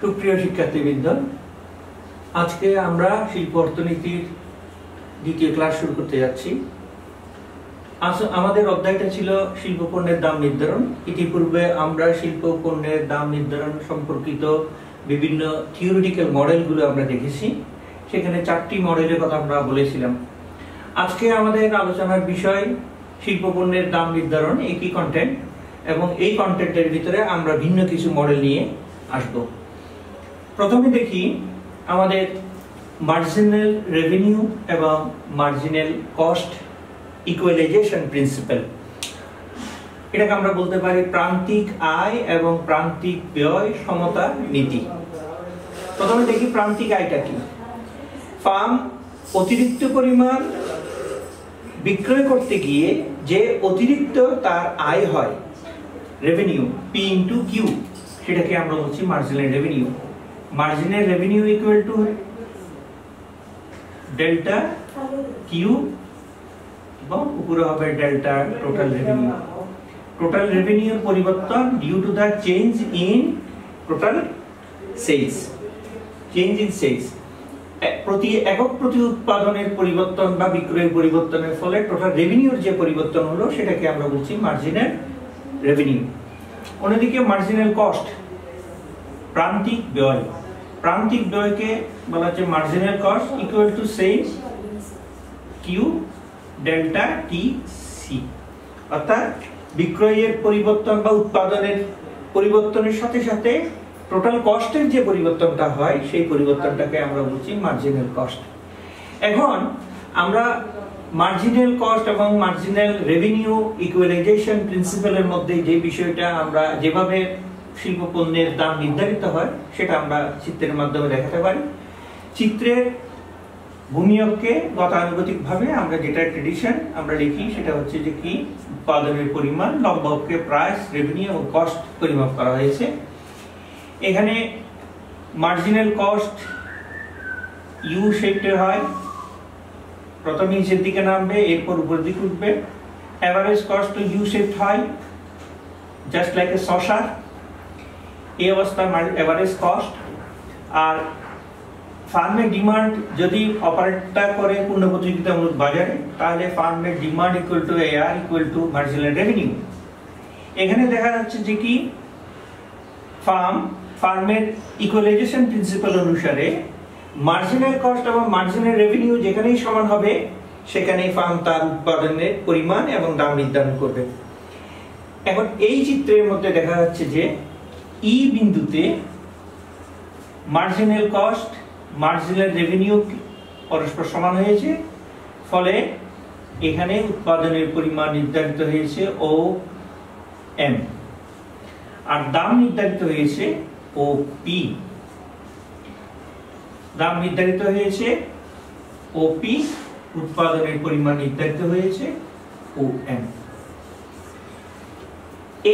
সুপ্রিয় শিক্ষার্থীবৃন্দ, আজকে আমরা শিল্প অর্থনীতির দ্বিতীয় ক্লাস শুরু করতে যাচ্ছি। আমাদের অধ্যায়টা ছিল শিল্প পণ্যের দাম নির্ধারণ। ইতিপূর্বে আমরা শিল্প পণ্যের দাম নির্ধারণ সম্পর্কিত বিভিন্ন থিওরিটিক্যাল মডেলগুলো আমরা দেখেছি। সেখানে 4টি মডেলের কথা আমরা বলেছিলাম। আজকে আমাদের আলোচনার বিষয় শিল্প পণ্যের দাম নির্ধারণ, একই কন্টেন্ট, এবং এই কন্টেন্টের ভিতরে আমরা ভিন্ন কিছু মডেল নিয়ে আসব। প্রথমে দেখি আমাদের মার্জিনাল রেভিনিউ এবং মার্জিনাল কস্ট ইকুয়ালাইজেশন প্রিন্সিপাল। এটাকে আমরা বলতে পারি প্রান্তিক আয় এবং প্রান্তিক ব্যয় সমতা নীতি। প্রথমে দেখি প্রান্তিক আয়টা কি। ফার্ম অতিরিক্ত পরিমাণ বিক্রয় করতে গিয়ে যে অতিরিক্ত তার আয় হয়, রেভিনিউ পি ইন্টু কিউ, সেটাকে আমরা বলছি marginal revenue. Marginal revenue equal to delta Q এবং উপরে হবে ডেল্টা টোটাল রেভিনিউ। টোটাল রেভিনিউর পরিবর্তন due to the change in total sales. Change in sales, প্রতি একক প্রতি উৎপাদনের পরিবর্তন বা বিক্রয়ের পরিবর্তনের ফলে টোটাল রেভিনিউর যে পরিবর্তন হলো সেটাকে আমরা বলছি মার্জিনাল রেভিনিউ। অন্যদিকে মার্জিনাল কস্ট, প্রান্তিক ব্যয়। প্রান্তিক ব্যয়কে বলা হচ্ছে marginal cost equal to sales Q delta T C. অর্থাৎ বিক্রয়ের পরিবর্তন বা উৎপাদনের পরিবর্তনের সাথে সাথে টোটাল কস্টের যে পরিবর্তনটা হয় সেই পরিবর্তনটাকে আমরা বলছি মার্জিনাল কস্ট। এখন আমরা মার্জিনাল কস্ট এবং মার্জিনাল রেভিনিউ ইকুয়ালাইজেশন প্রিন্সিপালের মধ্যে যে বিষয়টা আমরা যেভাবে শিল্প পণ্যের দাম নির্ধারিত হয় সেটা আমরা চিত্রের মাধ্যমে দেখাতে পারি। চিত্রের ভূমিয়ককে গতানুগতিকভাবে আমরা যেটা ট্রেডিশন আমরা লিখি সেটা হচ্ছে যে কি উৎপাদনের পরিমাণ, লম্বকে প্রাইস, রেভিনিউ ও কস্ট পরিমাপ করা হয়েছে। এখানে মার্জিনাল কস্ট ইউ শেপের হয়, প্রথমে নিচের দিকে নামবে, এরপর উপর দিকে উঠবে। এভারেজ কস্ট ইউ শেপ হয়, জাস্ট লাইক এ সসার। এই অবস্থায় এভারেজ কস্ট। আর ফার্মের ডিমান্ড যদি অপারেটটা করে পূর্ণ প্রতিযোগিতামূলক বাজারে, তাহলে ফার্মের demand equal to AR equal to marginal revenue. এখানে দেখা যাচ্ছে যে কি ফার্মের ইকুয়ালাইজেশন প্রিন্সিপাল অনুসারে মার্জিনাল কস্ট এবং মার্জিনাল রেভিনিউ যেখানেই সমান হবে সেখানেই ফার্ম তার উৎপাদনের পরিমাণ এবং দাম নির্ধারণ করবে। এখন এই চিত্রের মধ্যে দেখা যাচ্ছে যে ই বিন্দুতে মার্জিনাল কস্ট মার্জিনাল রেভিনিউ পরস্পর সমান হয়েছে, ফলে এখানে উৎপাদনের পরিমাণ নির্ধারিত হয়েছে ও এম, আর দাম নির্ধারিত হয়েছে ও পি। দাম নির্ধারিত হয়েছে ও পি, উৎপাদনের পরিমাণ নির্ধারিত হয়েছে ও এম।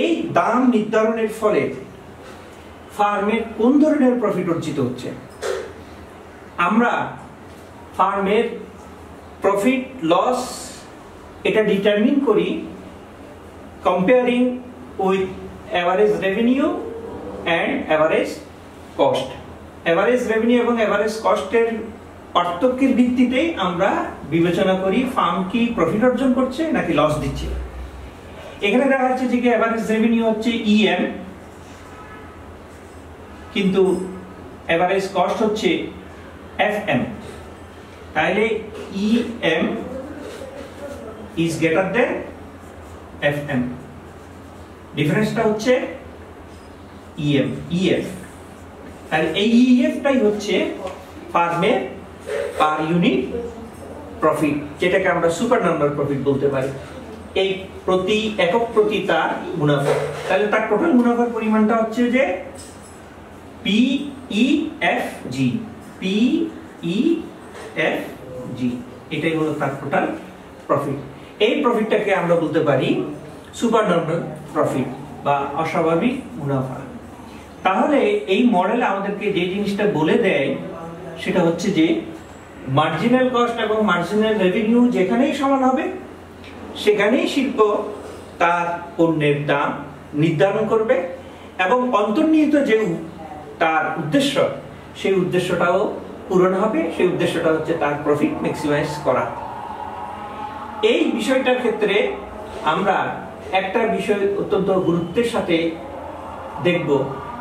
এই দাম নির্ধারণের ফলে ফার্মের কোন ধরনের প্রফিট অর্জিত হচ্ছে? আমরা ফার্মের প্রফিট লস এটা ডিটারমিন করি comparing with average revenue and average cost. Average revenue এবং এভারেজ কস্টের পার্থক্যের ভিত্তিতেই আমরা বিবেচনা করি ফার্ম কি প্রফিট অর্জন করছে নাকি লস দিচ্ছে। এখানে দেখা যাচ্ছে যে এভারেজ রেভিনিউ হচ্ছে ইএম, কিন্তু এভারেজ কস্ট হচ্ছে এফএম। তাহলে EM is greater than FM. ডিফারেন্সটা হচ্ছে ইএম ইএফ। তাহলে এই ইএফটাই হচ্ছে ফার্মের পার ইউনিট প্রফিট, যেটাকে আমরা সুপার নাম্বার প্রফিট বলতে পারি। এই প্রতি একক প্রতি তার মুনাফা। তাহলে তার টোটাল মুনাফার পরিমাণটা হচ্ছে যে পিইএফজি। পিইএফজি এটাই হলো তার টোটাল প্রফিট। এই প্রফিটটাকে আমরা বলতে পারি সুপার নাম্বার প্রফিট বা অস্বাভাবিক মুনাফা। তাহলে এই মডেল আমাদেরকে যে জিনিসটা বলে দেয় সেটা হচ্ছে যে মার্জিনাল কস্ট এবং মার্জিনাল রেভিনিউ যেখানেই সমান হবে সেখানেই শিল্প তার পণ্যের দাম নির্ধারণ করবে এবং অন্তর্নিহিত যে তার উদ্দেশ্য, সেই উদ্দেশ্যটাও পূরণ হবে। সেই উদ্দেশ্যটা হচ্ছে তার প্রফিট ম্যাক্সিমাইজ করা। এই বিষয়টার ক্ষেত্রে আমরা একটা বিষয় অত্যন্ত গুরুত্বের সাথে দেখব,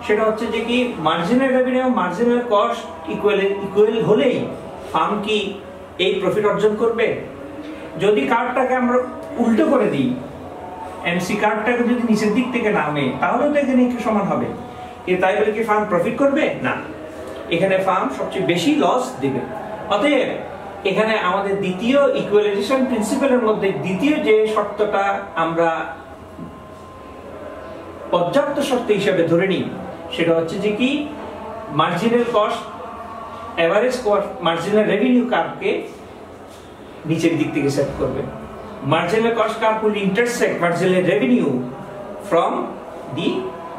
সেটা হচ্ছে যে কি marginal revenue marginal cost equal হলেই ফার্ম কি এই প্রফিট অর্জন করবে? যদি কার্ভটাকে আমরা উল্টো করে দিই, এমসি কার্ভটাকে যদি নিচের দিক থেকে নামে, তাহলে তো এখানে একটু সমান হবে। তাই বলে কি ফার্ম প্রফিট করবে? না, এখানে ফার্ম সবচেয়ে বেশি লস দিবে। অতএব এখানে আমাদের দ্বিতীয় ইকুয়ালাইজেশন প্রিন্সিপালের মধ্যে দ্বিতীয় যে শর্তটা আমরা পর্যাপ্ত শর্ত হিসেবে ধরে নিই, সেটা হচ্ছে যে কি marginal cost average cost marginal revenue কার্ভকে নিচের দিক থেকে সেট করবে। Marginal cost curve will intersect marginal revenue from the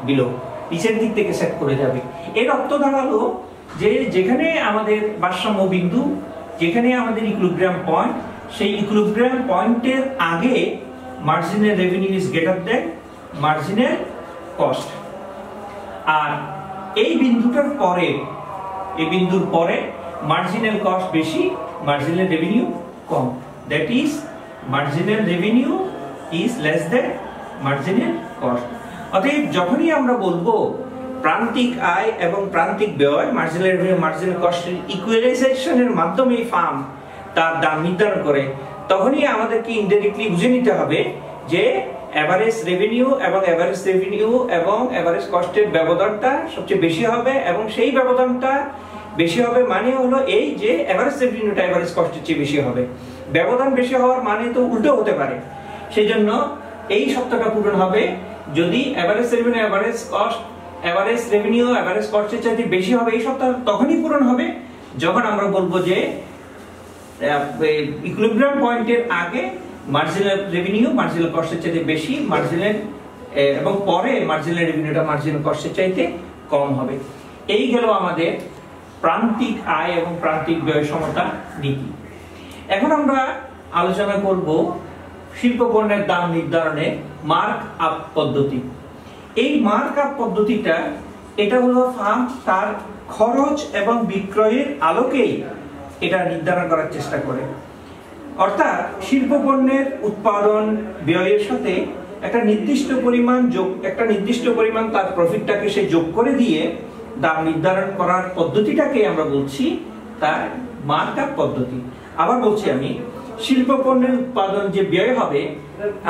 below, নিচের দিক থেকে সেট করে যাবে। এর অর্থ দাঁড়ালো যে যেখানে আমাদের ভারসাম্য বিন্দু, যেখানে আমাদের ইকুইলিব্রিয়াম পয়েন্ট, সেই ইকুইলিব্রিয়াম পয়েন্টের আগে marginal revenue is greater than marginal cost, আর এই বিন্দুটার পরে, এই বিন্দুর পরে মার্জিনাল কস্ট বেশি, মার্জিনাল রেভিনিউ কম। That is marginal revenue is less than marginal cost. অতএব যখনই আমরা বলবো প্রান্তিক আয় এবং প্রান্তিক ব্যয় মার্জিনাল রেভিনিউ মার্জিনাল কস্টের ইকুয়ালাইজেশনের মাধ্যমে ফার্ম তার দাম নির্ধারণ করে, তখনই আমাদেরকে ইনডাইরেক্টলি বুঝে নিতে হবে যে এভারেজ রেভিনিউ এবং এভারেজ কস্টের ব্যবধানটা সবচেয়ে বেশি হবে, এবং সেই ব্যবধানটা বেশি হবে মানে হলো এই যে এভারেজ রেভিনিউটা এভারেজ কস্টের চেয়ে বেশি হবে। ব্যবধান বেশি হওয়ার মানে তো উল্টো হতে পারে। সেই জন্য এই শর্তটা পূরণ হবে যদি এভারেজ রেভিনিউ এভারেজ কস্টের চাইতে বেশি হবে। এই শর্ত তখনই পূরণ হবে যখন আমরা বলবো যে ইকুইলিব্রিয়াম পয়েন্টের আগে মার্জিনাল রেভিনিউ মার্জিনাল কস্টের চাইতে বেশি, মার্জিনাল এবং পরে মার্জিনাল রেভিনিউটা মার্জিনাল কস্টের চাইতে কম হবে। এই গেল আমাদের প্রান্তিক আয় এবং প্রান্তিক ব্যয় সমতা নীতি। এখন আমরা আলোচনা করব শিল্প পণ্যের দাম নির্ধারণে মার্ক আপ পদ্ধতি। এই মার্ক আপ পদ্ধতিটা এটা হলো ফার্ম তার খরচ এবং বিক্রয়ের আলোকেই এটা নির্ধারণ করার চেষ্টা করে। অর্থাৎ শিল্প পণ্যের উৎপাদন ব্যয়ের সাথে একটা নির্দিষ্ট পরিমাণ তার প্রফিটটাকে সে যোগ করে দিয়ে দাম নির্ধারণ করার পদ্ধতিটাকে আমরা বলছি তার মার্ক আপ পদ্ধতি। আবার বলছি আমি, শিল্প পণ্যের উৎপাদন যে ব্যয় হবে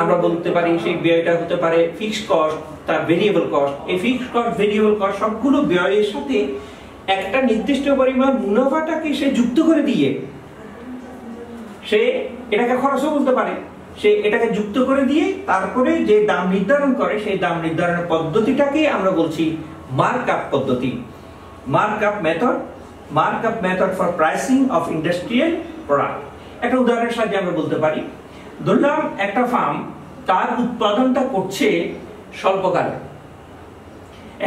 আমরা বলতে পারি সেই ব্যয়টা হতে পারে ফিক্সড কস্ট, তার ভেরিয়েবল কস্ট। এই ফিক্সড কস্ট ভেরিয়েবল কস্ট সবগুলো ব্যয়ের সাথে একটা নির্দিষ্ট পরিমাণ মুনাফাটাকে সে যুক্ত করে দিয়ে সে এটাকে খরচও বলতে পারে, সে এটাকে যুক্ত করে দিয়ে তারপরে যে দাম নির্ধারণ করে সেই দাম নির্ধারণের পদ্ধতিটাকে আমরা বলছি মার্ক আপ পদ্ধতি। Mark up method for pricing of industrial product. একটা উদাহরণের সাহায্যে আমরা বলতে পারি, ধরলাম একটা ফার্ম তার উৎপাদনটা করছে স্বল্পকালে।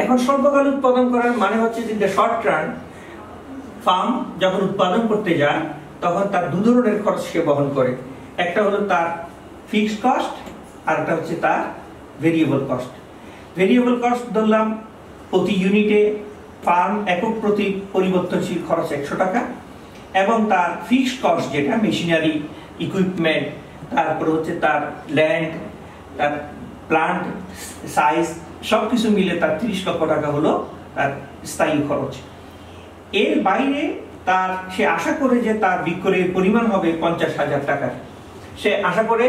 এখন স্বল্পকালে উৎপাদন করার মানে হচ্ছে যে শর্ট রান ফার্ম যখন উৎপাদন করতে যায় তখন তার দু ধরনের খরচ সে বহন করে। একটা হলো তার ফিক্সড কস্ট, আর একটা হচ্ছে তার ভেরিয়েবল কস্ট। ভেরিয়েবল কস্ট ধরলাম প্রতি ইউনিটে ফার্ম একক প্রতি পরিবর্তনশীল খরচ 100 টাকা, এবং তার ফিক্সড কস্ট যেটা মেশিনারি, ইকুইপমেন্ট, তারপর হচ্ছে তার ল্যান্ড, তার প্লান্ট সাইজ সবকিছু মিলে তার 30 লক্ষ টাকা হলো তার স্থায়ী খরচ। এর বাইরে তার সে আশা করে যে তার বিক্রয়ের পরিমাণ হবে 50,000 টাকা। সে আশা করে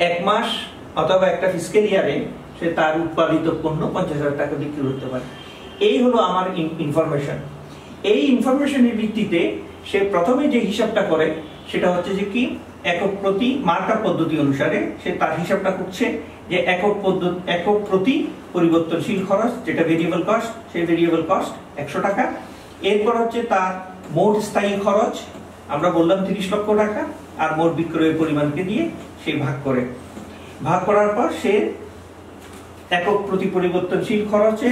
এক মাস অথবা একটা ফিস্ক্যাল ইয়ারে সে তার উৎপাদিত পণ্য 50,000 টাকা বিক্রি করতে পারে। এই হলো আমার ইনফরমেশন। এই ইনফরমেশনের ভিত্তিতে সে প্রথমে যে হিসাবটা করে সেটা হচ্ছে যে কি একক প্রতি মার্ক আপ পদ্ধতি অনুসারে সে তার হিসাবটা করছে যে একক প্রতি পরিবর্তনশীল খরচ যেটা ভেরিয়েবল কস্ট, সেই ভেরিয়েবল কস্ট 100 টাকা। এরপর হচ্ছে তার মোট স্থায়ী খরচ আমরা বললাম 30 লক্ষ টাকা, আর মোট বিক্রয়ের পরিমাণকে দিয়ে সে ভাগ করার পর সে একক প্রতি পরিবর্তনশীল খরচে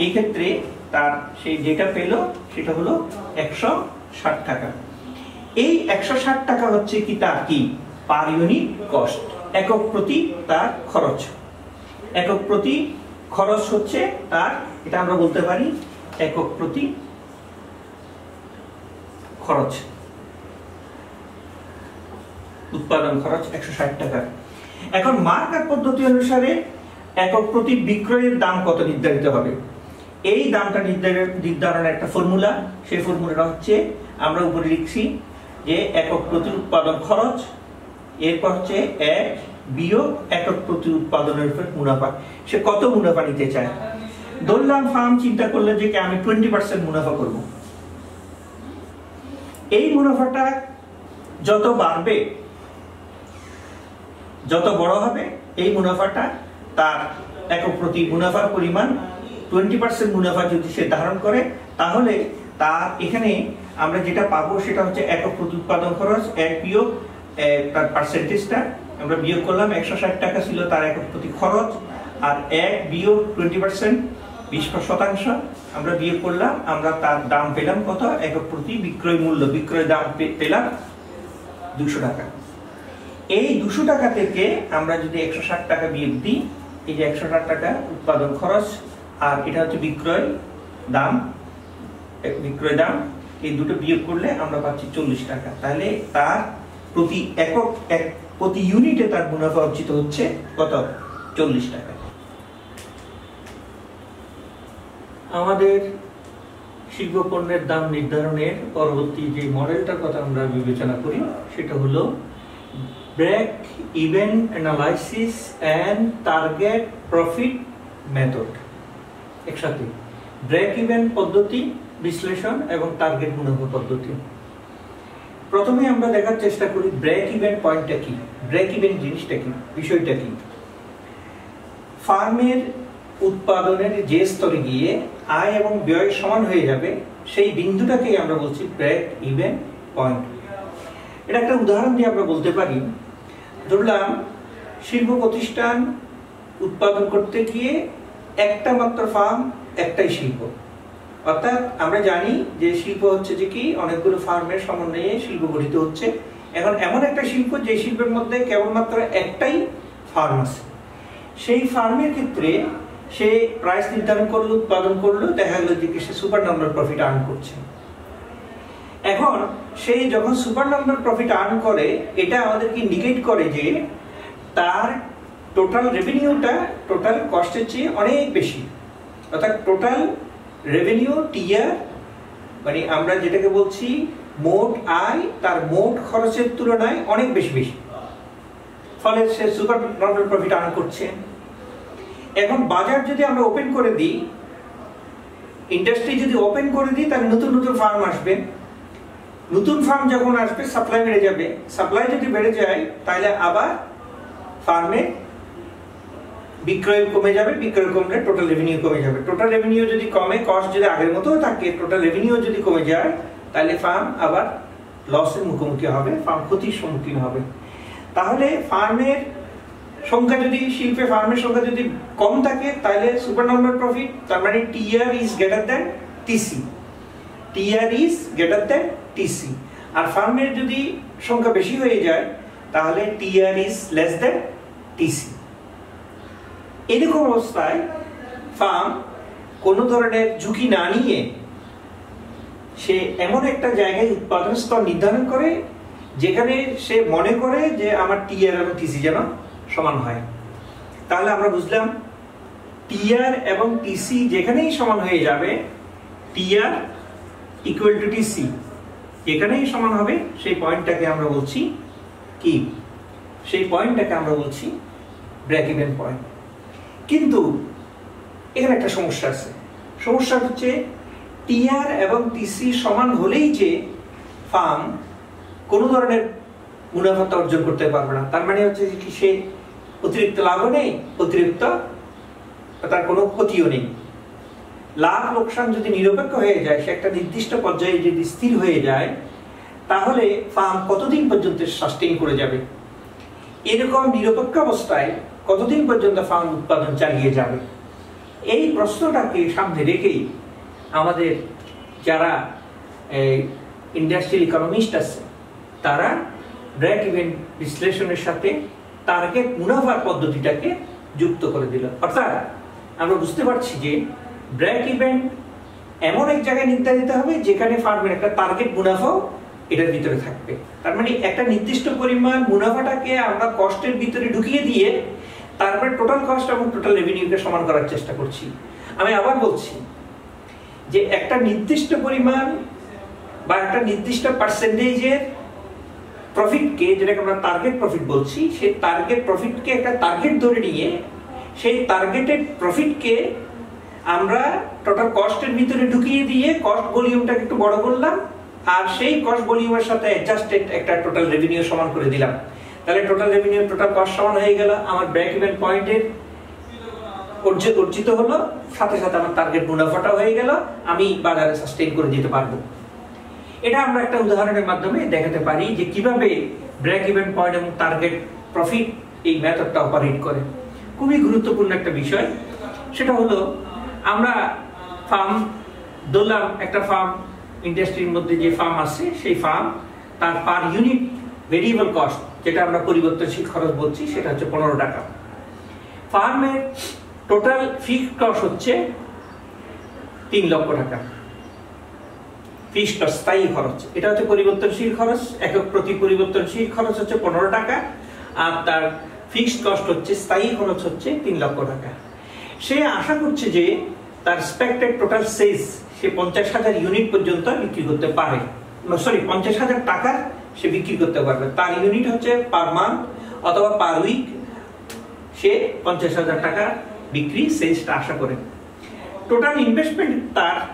এই ক্ষেত্রে তার সেই যেটা পেল সেটা হলো 160 টাকা। এই 160 টাকা হচ্ছে কি তার কি পার ইউনিট কস্ট, একক প্রতি তার খরচ। একক প্রতি খরচ হচ্ছে তার, এটা আমরা বলতে পারি একক প্রতি খরচ, উৎপাদন খরচ 160 টাকা। এখন মার্কআপ পদ্ধতি অনুসারে একক প্রতি বিক্রয়ের দাম কত নির্ধারিত হবে, এই দামটা নির্ধারণের একটা ফর্মুলা। সেই ফর্মুলাটা হচ্ছে আমরা উপরে লিখছি যে একক প্রতি উৎপাদন খরচ, এরপর হচ্ছে 1 বিয়োগ একক প্রতি উৎপাদনের উপর মুনাফা। সে কত মুনাফা নিতে চায়। ধরলাম ফার্ম চিন্তা করলে যে আমি 20% মুনাফা করব। এই মুনাফাটা যত বাড়বে, যত বড় হবে, এই মুনাফাটা তার একক প্রতি মুনাফার পরিমাণ 20% মুনাফা যদি সে ধারণ করে, তাহলে তার এখানে আমরা যেটা পাবো সেটা হচ্ছে একক প্রতি উৎপাদন খরচ 1 বিয়োগ তার পার্সেন্টেজটা আমরা বিয়োগ করলাম। 160 টাকা ছিল তার একক প্রতি খরচ, আর 1 বিয়োগ 20% 20% আমরা বিয়োগ করলাম, আমরা তার দাম পেলাম কত, একক প্রতি বিক্রয় মূল্য, বিক্রয় দাম পেলাম 200 টাকা। এই 200 টাকা থেকে আমরা যদি 160 টাকা বিয়োগ দিই, এই যে 160 টাকা উৎপাদন খরচ আর এটা হচ্ছে বিক্রয় দাম, এই দুটো বিয়োগ করলে আমরা পাচ্ছি 40 টাকা। তাহলে তার প্রতি প্রতি ইউনিটে তার মুনাফা অর্জিত হচ্ছে কত, 40 টাকা। আমাদের শিল্প পণ্যের দাম নির্ধারণের পরবর্তী যে মডেলটার কথা আমরা বিবেচনা করি সেটা হলো break even analysis and target profit method. একসাথে ব্রেক ইভেন পদ্ধতি বিশ্লেষণ এবং টার্গেট মুনাফা পদ্ধতি। প্রথমে আমরা দেখার চেষ্টা করি ব্রেক ইভেন পয়েন্টটা কি, ব্রেক ইভেন জিনিসটা কি, বিষয়টা কি। ফার্মের উৎপাদনের যে স্তরে গিয়ে আয় এবং ব্যয় সমান হয়ে যাবে সেই বিন্দুটাকেই আমরা বলছি ব্রেক ইভেন পয়েন্ট। এটা একটা উদাহরণ দিয়ে আমরা বলতে পারি, ধরলাম শিল্প প্রতিষ্ঠান উৎপাদন করতে গিয়ে একটা মাত্র ফার্ম, একটাই শিল্প। অর্থাৎ আমরা জানি যে শিল্প হচ্ছে যে কি অনেকগুলো ফার্মের সমন্বয়ে শিল্প গঠিত হচ্ছে। এখন এমন একটা শিল্প যে শিল্পের মধ্যে কেবলমাত্র একটাই ফার্ম আছে, সেই ফার্মের ক্ষেত্রে সে প্রাইস নির্ধারণ করলো, উৎপাদন করলো, দেখা গেল যে সে সুপার নাম্বার প্রফিট আর্ন করছে। এখন সেই যখন সুপার নাম্বার প্রফিট আর্ন করে, এটা আমাদেরকে ইন্ডিকেট করে যে তার টোটাল রেভিনিউটা টোটাল কস্টের চেয়ে অনেক বেশি। অর্থাৎ টোটাল রেভিনিউ টিআর, মানে আমরা যেটাকে বলছি মোট আয়, তার মোট খরচের তুলনায় অনেক বেশি, ফলে সে সুপার নাম্বার প্রফিট আর্ন করছে। এখন বাজার যদি আমরা ওপেন করে দিই, ইন্ডাস্ট্রি যদি ওপেন করে দিই, তাহলে নতুন নতুন ফার্ম আসবে। নতুন ফার্ম যখন আসবে সাপ্লাই বেড়ে যাবে, সাপ্লাই যদি বেড়ে যায় তাহলে আবার ফার্মে বিক্রয় কমে যাবে, বিক্রয় কমলে টোটাল রেভিনিউ কমে যাবে। টোটাল রেভিনিউ যদি কমে, কস্ট যদি আগের মতো থাকে, টোটাল রেভিনিউ যদি কমে যায়, তাহলে ফার্ম আবার লসের মুখোমুখি হবে, ফার্ম ক্ষতির সম্মুখীন হবে। তাহলে ফার্মের সংখ্যা যদি শিল্পে ফার্মের সংখ্যা যদি কম থাকে, তাহলে সুপার নাম্বার প্রফিট, তার মানে TR is greater than TC, TR is greater than TC. আর ফার্মের যদি সংখ্যা বেশি হয়ে যায়, তাহলে TR is less than TC. এরকম অবস্থায় ফার্ম কোনো ধরনের ঝুঁকি না নিয়ে সে এমন একটা জায়গায় উৎপাদন স্তর নির্ধারণ করে যেখানে সে মনে করে যে আমার টিআর এবং টিসি যেন সমান হয়। তাহলে আমরা বুঝলাম টিআর এবং টিসি যেখানেই সমান হয়ে যাবে, টিআর ইকুয়াল টু টিসি যেখানেই সমান হবে, সেই পয়েন্টটাকে আমরা বলছি কি, সেই পয়েন্টটাকে আমরা বলছি ব্রেক ইভেন পয়েন্ট। কিন্তু এখানে একটা সমস্যা আছে। সমস্যা হচ্ছে টিআর এবং টিসি সমান হলেই যে ফার্ম কোনো ধরনের মুনাফা অর্জন করতে পারবে না। তার মানে হচ্ছে কি সে অতিরিক্ত লাভও নেই, অতিরিক্ত তার কোনো ক্ষতিও নেই। লাভ লোকসান যদি নিরপেক্ষ হয়ে যায়, সে একটা নির্দিষ্ট পর্যায়ে যদি স্থির হয়ে যায়, তাহলে ফার্ম কতদিন পর্যন্ত সাস্টেইন করে যাবে? এরকম নিরপেক্ষ অবস্থায় কতদিন পর্যন্ত ফার্ম উৎপাদন চালিয়ে যাবে? এই প্রশ্নটাকে সামনে রেখেই আমাদের যারা ইন্ডাস্ট্রিয়াল ইকোনমিস্ট আছে, তারা ব্রেক ইভেন বিশ্লেষণের সাথে টার্গেট মুনাফার পদ্ধতিটাকে যুক্ত করে দিল। অর্থাৎ আমরা বুঝতে পারছি যে ব্রেক ইভেন এমন এক জায়গায় নির্ধারিত হবে যেখানে ফার্মের একটা টার্গেট মুনাফাও এটার ভিতরে থাকবে। তার মানে একটা নির্দিষ্ট পরিমাণ মুনাফাটাকে আমরা কস্টের ভিতরে ঢুকিয়ে দিয়ে তারপরে টোটাল কস্ট এবং টোটাল রেভিনিউকে সমান করার চেষ্টা করছি। আমি আবার বলছি যে একটা নির্দিষ্ট পরিমাণ বা একটা নির্দিষ্ট পার্সেন্টেজের প্রফিটকে, যেটাকে আমরা টার্গেট প্রফিট বলছি, সেই টার্গেট প্রফিটকে একটা টার্গেট ধরে নিয়ে সেই টার্গেটেড প্রফিটকে আমরা টোটাল কস্টের ভিতরে ঢুকিয়ে দিয়ে কস্ট ভলিউমটাকে একটু বড় করলাম, আর সেই কস্ট ভলিউমের সাথে অ্যাডজাস্টেড একটা টোটাল রেভিনিউ সমান করে দিলাম। তাহলে টোটাল রেভিনিউ টোটাল কস্ট সমান হয়ে গেল, আমার ব্রেক ইভেন পয়েন্টের অর্জিত হলো, সাথে সাথে আমার টার্গেট মুনাফাটা হয়ে গেল, আমি বাজারে সাস্টেইন করে দিতে পারবো। এটা আমরা একটা উদাহরণের মাধ্যমে দেখাতে পারি যে কিভাবে ব্রেক ইভেন পয়েন্ট এবং টার্গেট প্রফিট এই মেথডটা অপারেট করে। খুবই গুরুত্বপূর্ণ একটা বিষয়। সেটা হলো আমরা ফার্ম ধরলাম, একটা ফার্ম ইন্ডাস্ট্রির মধ্যে যে ফার্ম আছে সেই ফার্ম তার পার ইউনিট ভেরিয়েবল কস্ট, যেটা আমরা পরিবর্তনশীল খরচ বলছি, সেটা হচ্ছে 15 টাকা। ফার্মের টোটাল ফিক্সড কস্ট হচ্ছে 3 লক্ষ টাকা। ফিক্সড কস্ট, স্থায়ী খরচ, এটা হচ্ছে পরিবর্তনশীল খরচ। একক প্রতি পরিবর্তনশীল খরচ হচ্ছে 15 টাকা, আর তার ফিক্সড কস্ট হচ্ছে, স্থায়ী খরচ হচ্ছে 3 লক্ষ টাকা। সে আশা করছে যে তার এক্সপেক্টেড টোটাল সেলস সে 50,000 ইউনিট পর্যন্ত বিক্রি করতে পারে, 50,000 টাকা সে বিক্রি করতে পারবে। তার ইউনিট হচ্ছে পার মান্থ অথবা পার উইক সে 50,000 টাকা বিক্রি সেলসটা আশা করে। টোটাল ইনভেস্টমেন্ট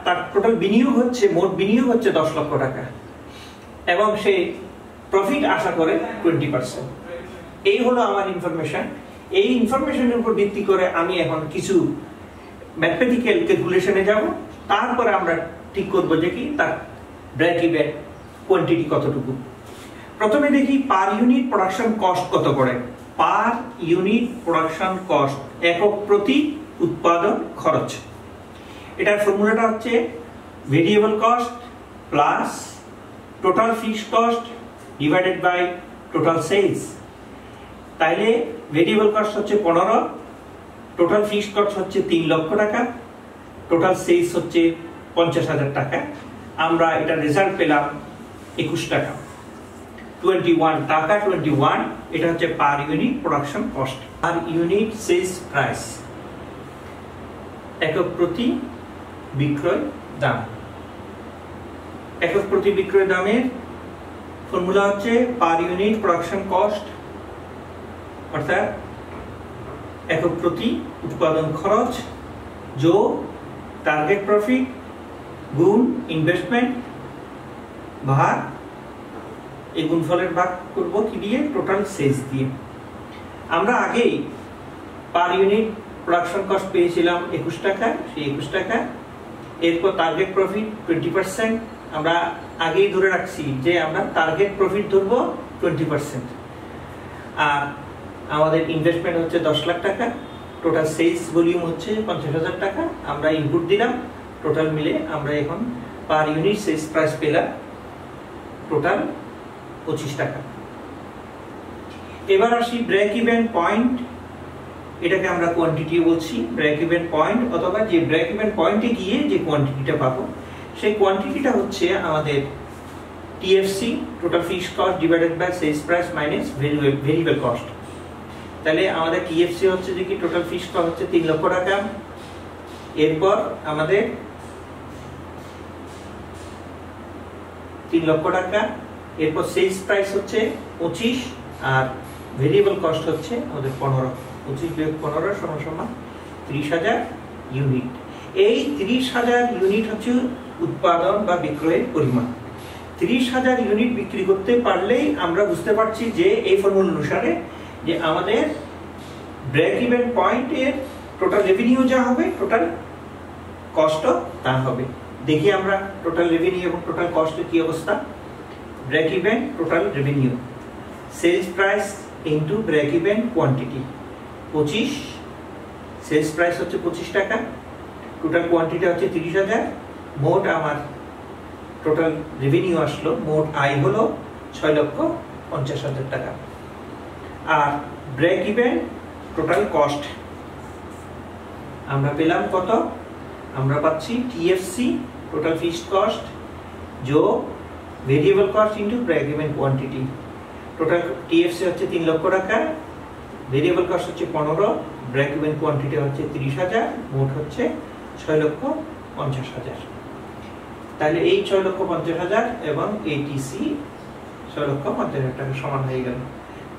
তার টোটাল বিনিয়োগ হচ্ছে, মোট বিনিয়োগ হচ্ছে 10 লক্ষ টাকা, এবং সে প্রফিট আশা করে 20%। এই হলো আমার ইনফরমেশন। এই ইনফরমেশনের উপর ভিত্তি করে আমি এখন কিছু ম্যাথমেটিক্যাল ক্যালকুলেশনে যাব, তারপরে আমরা ঠিক করব যে কি তার ব্রেক ইভেন কোয়ান্টিটি কতটুকু। প্রথমে দেখি পার ইউনিট প্রোডাকশন কস্ট কত পড়ে। পার ইউনিট প্রোডাকশন কস্ট, একক প্রতি উৎপাদন খরচ। এটার ফর্মুলাটা হচ্ছে variable cost plus total fixed cost divided by total sales. তাইলে ভেরিয়েবল কস্ট হচ্ছে 15, টোটাল ফিক্সড কস্ট হচ্ছে 3 লক্ষ টাকা, টোটাল সেলস হচ্ছে 50,000 টাকা। আমরা এটা রেজাল্ট পেলাম 21 টাকা, 21 টাকা 21। এটা হচ্ছে per unit production cost. Per unit sales price, একক প্রতি বিক্রয় দাম। একক প্রতি বিক্রয় দামের ফর্মুলা হচ্ছে পার ইউনিট প্রোডাকশন কস্ট, অর্থাৎ একক প্রতি উৎপাদন খরচ যোগ টার্গেট প্রফিট গুণ ইনভেস্টমেন্ট ভাগ, এই গুণফলের ভাগ করব কি দিয়ে? টোটাল সেলস দিয়ে। আমরা আগেই পার ইউনিট প্রোডাকশন কস্ট পেয়েছিলাম 21 টাকা, সেই 21 টাকা। এরপর টার্গেট প্রফিট 20%, আমরা আগেই ধরে রাখছি যে আমরা টার্গেট প্রফিট ধরবো 20%। আর আমাদের ইনভেস্টমেন্ট হচ্ছে 10 লাখ টাকা, টোটাল সেলস ভলিউম হচ্ছে 50,000 টাকা। আমরা ইনপুট দিলাম, টোটাল মিলে আমরা এখন পার ইউনিট সেলস প্রাইস পেলাম টোটাল 25 টাকা। এবার আসি ব্রেক ইভেন পয়েন্ট। এটাকে আমরা কোয়ান্টিটি বলছি, ব্রেক ইভেন পয়েন্ট, অথবা যে ব্রেক ইভেন পয়েন্টে গিয়ে যে কোয়ান্টিটিটা পাবো সেই কোয়ান্টিটিটা হচ্ছে আমাদের TFC, total fixed cost divided by sales price minus variable cost. তাহলে আমাদের টিএফসি হচ্ছে যে কি টোটাল ফিক্সড কস্ট হচ্ছে 3 লক্ষ টাকা। এরপর আমাদের 3 লক্ষ টাকা, এরপর সেলস প্রাইস হচ্ছে 25, আর ভেরিয়েবল কস্ট হচ্ছে আমাদের 15। 25 বিয়োগ 15 সমান 30,000 ইউনিট। এই 30,000 ইউনিট হচ্ছে উৎপাদন বা বিক্রয়ের পরিমাণ। 30,000 ইউনিট বিক্রি করতে পারলেই আমরা বুঝতে পারছি যে এই ফর্মুলা অনুসারে যে আমাদের ব্রেক ইভেন পয়েন্টের টোটাল রেভিনিউ যা হবে, টোটাল কস্টও তা হবে। দেখি আমরা টোটাল রেভিনিউ এবং টোটাল কস্টের কি অবস্থা। Break even total revenue, sales price into break even quantity 25, sales price হচ্ছে 25 টাকা, টোটাল কোয়ান্টিটি হচ্ছে 30,000। মোট আমার টোটাল রেভিনিউ আসলো, মোট আয় হলো 6,50,000 টাকা। আর ব্রেক ইভেন টোটাল কস্ট আমরা পেলাম কত? আমরা পাচ্ছি টিএফসি টোটাল ফিক্সড কস্ট যোগ variable cost into break even quantity. Total TFC হচ্ছে 3 লক্ষ টাকা, ভেরিয়েবল কস্ট হচ্ছে 15, ব্রেক ইভেন কোয়ান্টিটি হচ্ছে 30,000, মোট হচ্ছে 6,50,000। তাহলে এই 6,50,000 এবং এটিসি 6,50,000 টাকা সমান হয়ে গেল।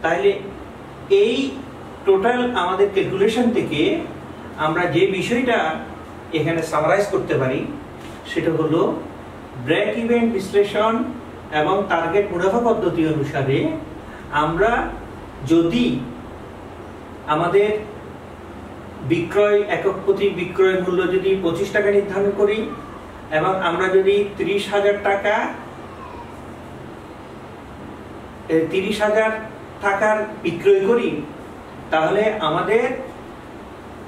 তাহলে এই টোটাল আমাদের ক্যালকুলেশন থেকে আমরা যে বিষয়টা এখানে সামারাইজ করতে পারি সেটা হলো ব্রেক ইভেন বিশ্লেষণ এবং টার্গেট মুনাফা পদ্ধতি অনুসারে আমরা যদি আমাদের বিক্রয় একক প্রতি বিক্রয় মূল্য যদি 25 টাকা নির্ধারণ করি এবং আমরা যদি 30,000 টাকার বিক্রয় করি, তাহলে আমাদের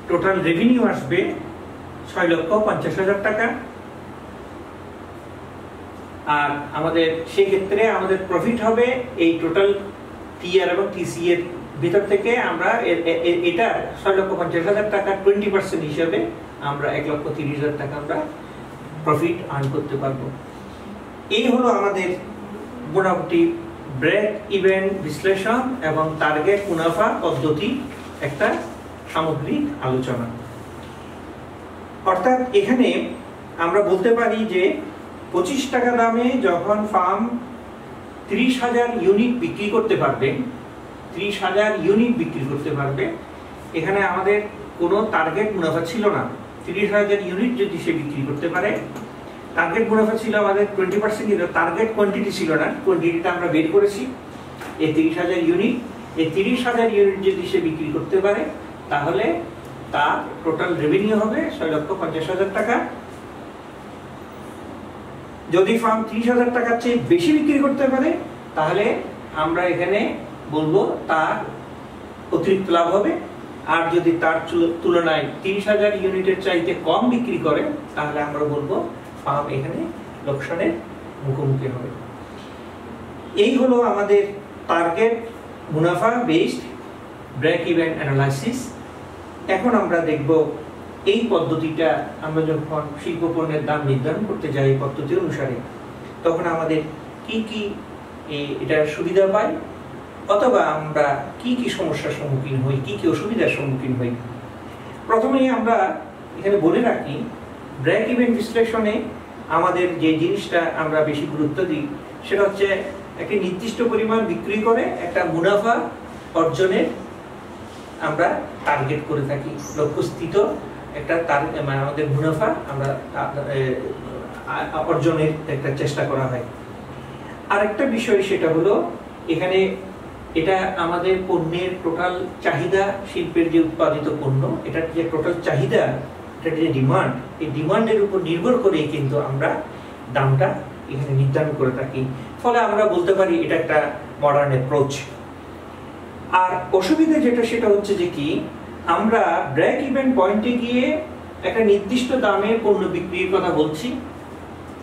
টোটাল রেভিনিউ আসবে 6,50,000 টাকা। আর আমাদের সেই ক্ষেত্রে আমাদের প্রফিট হবে এই টোটাল টিআর এবং টিসি এর ভিতর থেকে আমরা এটা 6,50,000 টাকা 20% হিসাবে আমরা 1,30,000 টাকা আমরা প্রফিট আর্ন করতে পারবো। এই হলো আমাদের মোটামুটি ব্রেক ইভেন বিশ্লেষণ এবং টার্গেট মুনাফা পদ্ধতি একটা সামগ্রিক আলোচনা। অর্থাৎ এখানে আমরা বলতে পারি যে 25 টাকা দামে যখন ফার্ম 30,000 ইউনিট বিক্রি করতে পারবে, 30,000 ইউনিট বিক্রি করতে পারবে, এখানে আমাদের কোনো টার্গেট মুনাফা ছিল না। 30,000 ইউনিট যদি সে বিক্রি করতে পারে, টার্গেট মুনাফা ছিল আমাদের 20%, কিন্তু টার্গেট কোয়ান্টিটি ছিল না। কোয়ান্টিটিটা আমরা বের করেছি এই 30,000 ইউনিট। এই 30,000 ইউনিট যদি সে বিক্রি করতে পারে, তাহলে তার টোটাল রেভিনিউ হবে 6,50,000 টাকা। যদি ফার্ম 30,000 টাকার চেয়ে বেশি বিক্রি করতে পারে, তাহলে আমরা এখানে বলবো তার অতিরিক্ত লাভ হবে। আর যদি তার তুলনায় 30,000 ইউনিটের চাইতে কম বিক্রি করে, তাহলে আমরা বলবো ফার্ম এখানে লোকসানের মুখোমুখি হবে। এই হলো আমাদের টার্গেট মুনাফা বেসড ব্রেক ইভেন অ্যানালাইসিস। এখন আমরা দেখব এই পদ্ধতিটা আমরা যখন শিল্প পণ্যের দাম নির্ধারণ করতে যাই এই পদ্ধতি অনুসারে, তখন আমাদের কি কি এটার সুবিধা পাই, অথবা আমরা কি কি সমস্যার সম্মুখীন হই, কি কি অসুবিধার সম্মুখীন হই। প্রথমেই আমরা এখানে বলে রাখি, ব্রেক ইভেন বিশ্লেষণে আমাদের যে জিনিসটা আমরা বেশি গুরুত্ব দিই সেটা হচ্ছে একটি নির্দিষ্ট পরিমাণ বিক্রি করে একটা মুনাফা অর্জনের আমরা টার্গেট করে থাকি। লক্ষ্যস্থিত একটা আমাদের মুনাফা আমরা অর্জনের একটা চেষ্টা করা হয়। আরেকটা বিষয় সেটা হলো এখানে এটা আমাদের পণ্যের টোটাল চাহিদা, শিল্পের যে উৎপাদিত পণ্য, এটার যে টোটাল চাহিদা, এটার যে ডিমান্ড, এই ডিমান্ডের উপর নির্ভর করেই কিন্তু আমরা দামটা এখানে নির্ধারণ করে থাকি। ফলে আমরা বলতে পারি এটা একটা মডার্ন অ্যাপ্রোচ। আর অসুবিধা যেটা সেটা হচ্ছে যে কি, আমরা ব্রেক ইভেন পয়েন্টে গিয়ে একটা নির্দিষ্ট দামে পণ্য বিক্রির কথা বলছি,